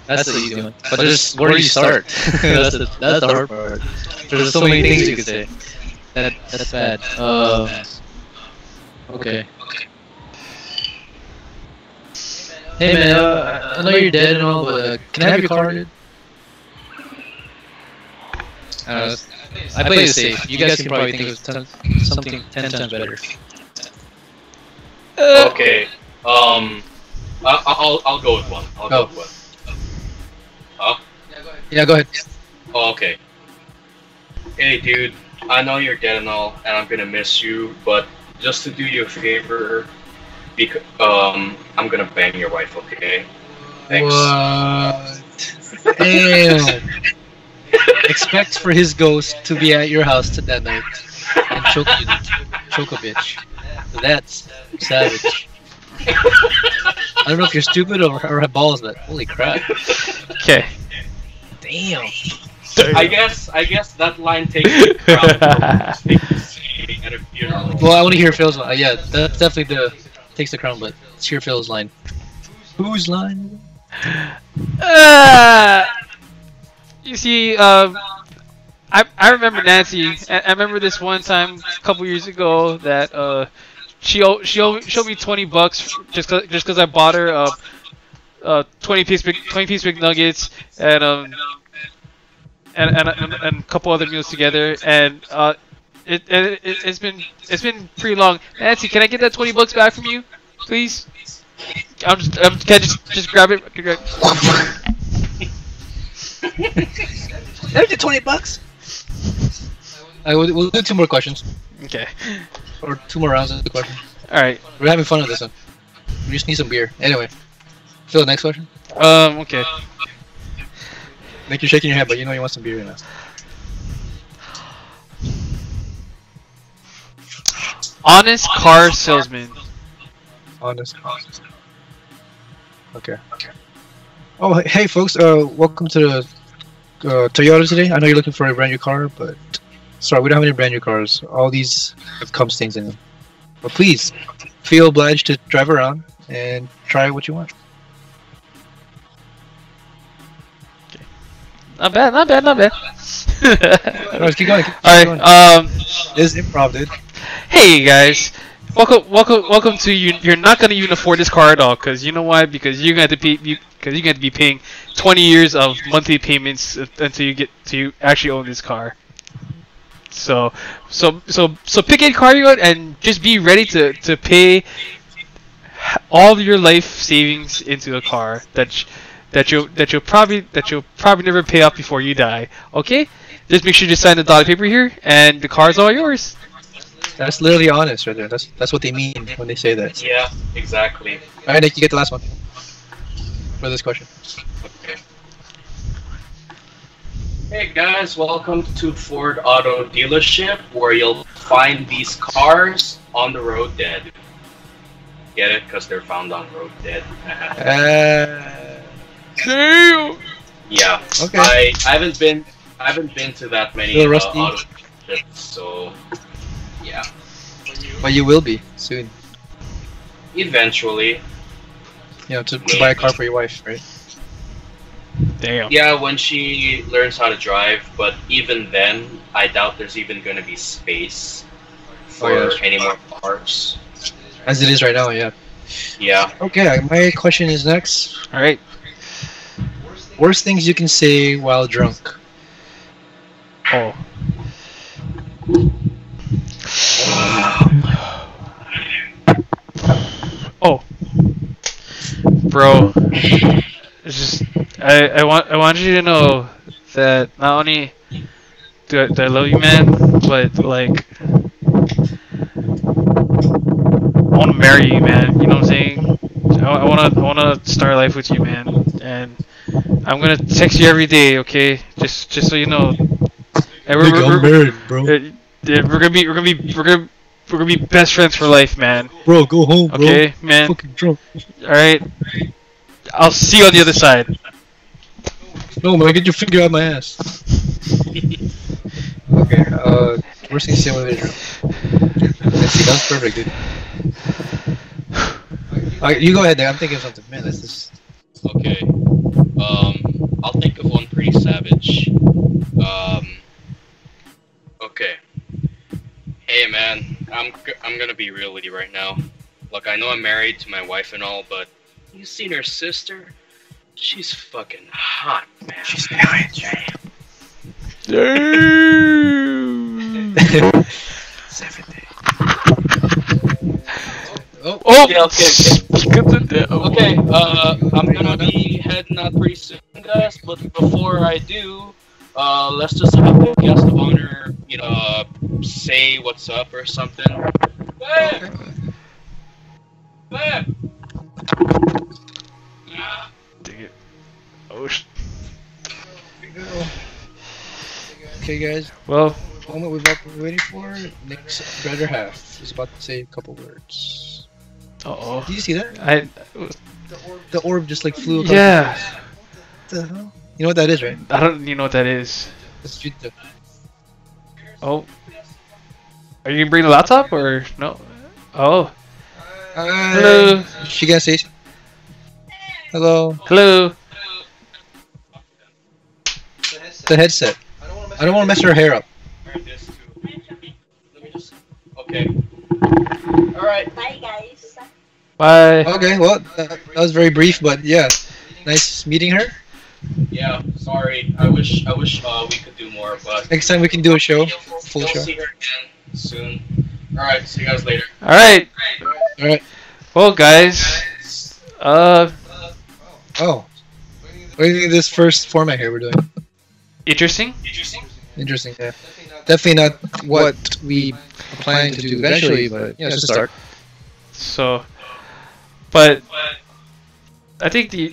That's the easy one. But just where do you start? that's the hard part. There's so many things you could say. That's bad. Okay. Hey man, I know you're dead and all, but can I have your card? I play it safe. You guys can probably think of something 10 times better. Okay. I'll go with one. I'll go with one. Huh? Yeah, go ahead. Oh, okay. Hey, dude. I know you're dead and all, and I'm gonna miss you. But just to do you a favor, I'm gonna bang your wife. Okay? Thanks. What? Damn. Expect for his ghost to be at your house that night and choke a bitch. That's savage. I don't know if you're stupid or have balls, but holy crap. Okay. Damn. I guess that line takes the crown at a funeral. Well, I want to hear Phil's line. Yeah, that's definitely takes the crown, but let's hear Phil's line. Whose line? You see, I remember Nancy. I remember this one time a couple years ago that she showed me $20 just cause I bought her 20 piece McNuggets and a couple other meals together, and it's been pretty long. Nancy, can I get that $20 back from you, please? Can I just grab it? There's the $20. We'll do 2 more questions. Okay. Or 2 more rounds of the question. Alright. We're having fun with this one. We just need some beer. Anyway. Phil, next question. Okay. Nick, you're shaking your head, but you know you want some beer now. Honest car salesman. Honest car salesman. Okay. Oh, hey folks, welcome to the Toyota today. I know you're looking for a brand new car, but sorry, we don't have any brand new cars. All these have cum stains in them. But please, feel obliged to drive around and try what you want. Okay. Not bad. Alright, keep going. Alright, It's improv, dude. Hey guys. Welcome to you. You're not gonna even afford this car at all, cause you know why? Because you're gonna have to be paying 20 years of monthly payments until you actually own this car. So pick a car you want and just be ready to pay all your life savings into a car that you'll probably never pay off before you die. Okay? Just make sure you sign the dotted paper here, and the car's all yours. That's literally honest right there. That's what they mean when they say that. Yeah, exactly. Alright, Nick, you get the last one for this question. Okay. Hey guys, welcome to Ford Auto Dealership, where you'll find these cars on the road dead. Get it? Because they're found on road dead. Damn. Yeah. Okay. I haven't been to that many auto dealerships, so yeah. But you will be soon. Eventually. You know, to buy a car for your wife, right? Damn. Yeah, when she learns how to drive, but even then, I doubt there's even going to be space for any more cars. As it is right now, yeah. Yeah. Okay, my question is next. All right. Worst things you can say while drunk. Oh. Oh. Bro. It's just I want you to know that not only do I love you, man, but like I want to marry you, man. You know what I'm saying? I wanna start life with you, man. And I'm gonna text you every day, okay? Just so you know. And I'm married, bro. We're gonna be best friends for life, man. Bro, go home, bro. Okay, man. Fucking drunk. All right. I'll see you on the other side. No, man, get your finger out my ass. Okay, worst thing to say when you're drunk. Let's see, that's perfect, dude. Alright, you go ahead there. I'm thinking of something. Man, this is... Okay. I'll think of one pretty savage. Okay. Hey, man. I'm gonna be real with you right now. Look, I know I'm married to my wife and all, but you seen her sister? She's fucking hot, man. She's married, Damn. 70. Oh. Yeah, okay. Okay, I'm gonna be heading out pretty soon, guys. But before I do, let's just have the guest of honor, say what's up or something. Hey! Hey! Dang it. Oh. Okay, guys. Well. The moment we've all been waiting for. Nick's better half is about to say a couple words. Uh-oh. Did you see that? The orb just like flew across. Yeah. What the hell? You know what that is, right? I don't even know what that is. That's Jutsu. Oh. Are you gonna bring the laptop or no? Oh. Hello. She gonna say hello. Hello. The headset. I don't want to mess her hair up. Okay. Alright. Bye, guys. Bye. Okay, well, that was very brief, but yeah. Nice meeting her. Yeah, sorry. I wish we could do more, but Next time we can do a show. Full you'll show. see her again soon. Alright, see you guys later. Alright. Alright. Well, guys. Oh. What do you think of this first format here we're doing? Interesting. Interesting, yeah. Definitely not what we are planning to do eventually, but yeah, it's a start. So, but I think the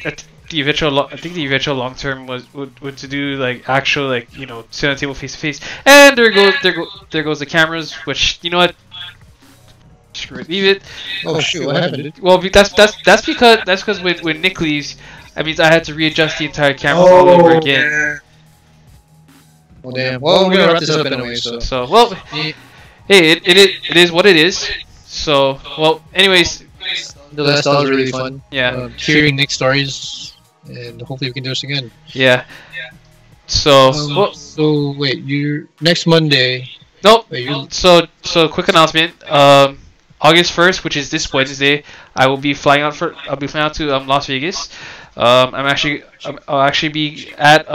eventual long term would to do like actual sit on the table face to face. And there goes the cameras, which you know what, screw it, leave it. Oh shoot, what happened, dude? Well, that's because when Nick leaves, that means I had to readjust the entire camera all over again. Yeah. Well, damn. Well, we're gonna wrap this up anyway, so. So well, hey, it is what it is. So well, anyways, The last was really fun. yeah, Hearing Nick's stories, and hopefully we can do this again. yeah. So well, So wait, you next Monday? nope. Wait, you So quick announcement. August 1st, which is this Wednesday, I'll be flying out to Las Vegas. I'll actually be at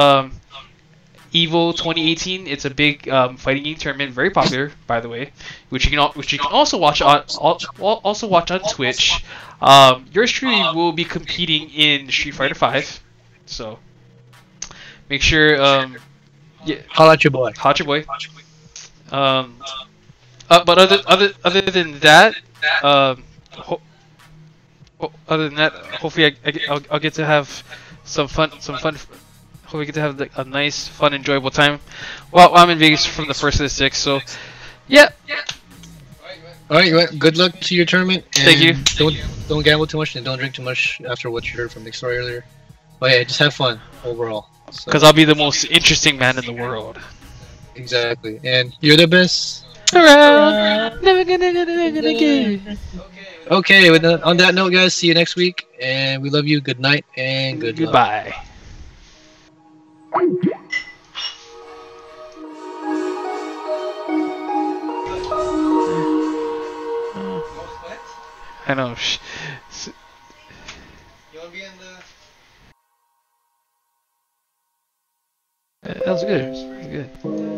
EVO 2018. It's a big fighting game tournament, very popular, by the way, which you can also watch on Twitch. Yours truly will be competing in Street Fighter 5, so make sure yeah, holla at your boy. hot your boy. But other than that, hopefully I'll get to have some fun. Hopefully, we get to have like, a nice, fun, enjoyable time while I'm in Vegas from the 1st to the 6th. So, yeah. Alright, good luck to your tournament. And Thank you. Don't gamble too much and don't drink too much after what you heard from Nick's story earlier. But yeah, just have fun overall. So, Because I'll be the most interesting man in the world. exactly. And you're the best. Around. Never gonna again. Okay, on that note, guys, see you next week, and we love you. Good night and good luck. Goodbye. I know. You want to be in the? That was good. It was pretty good.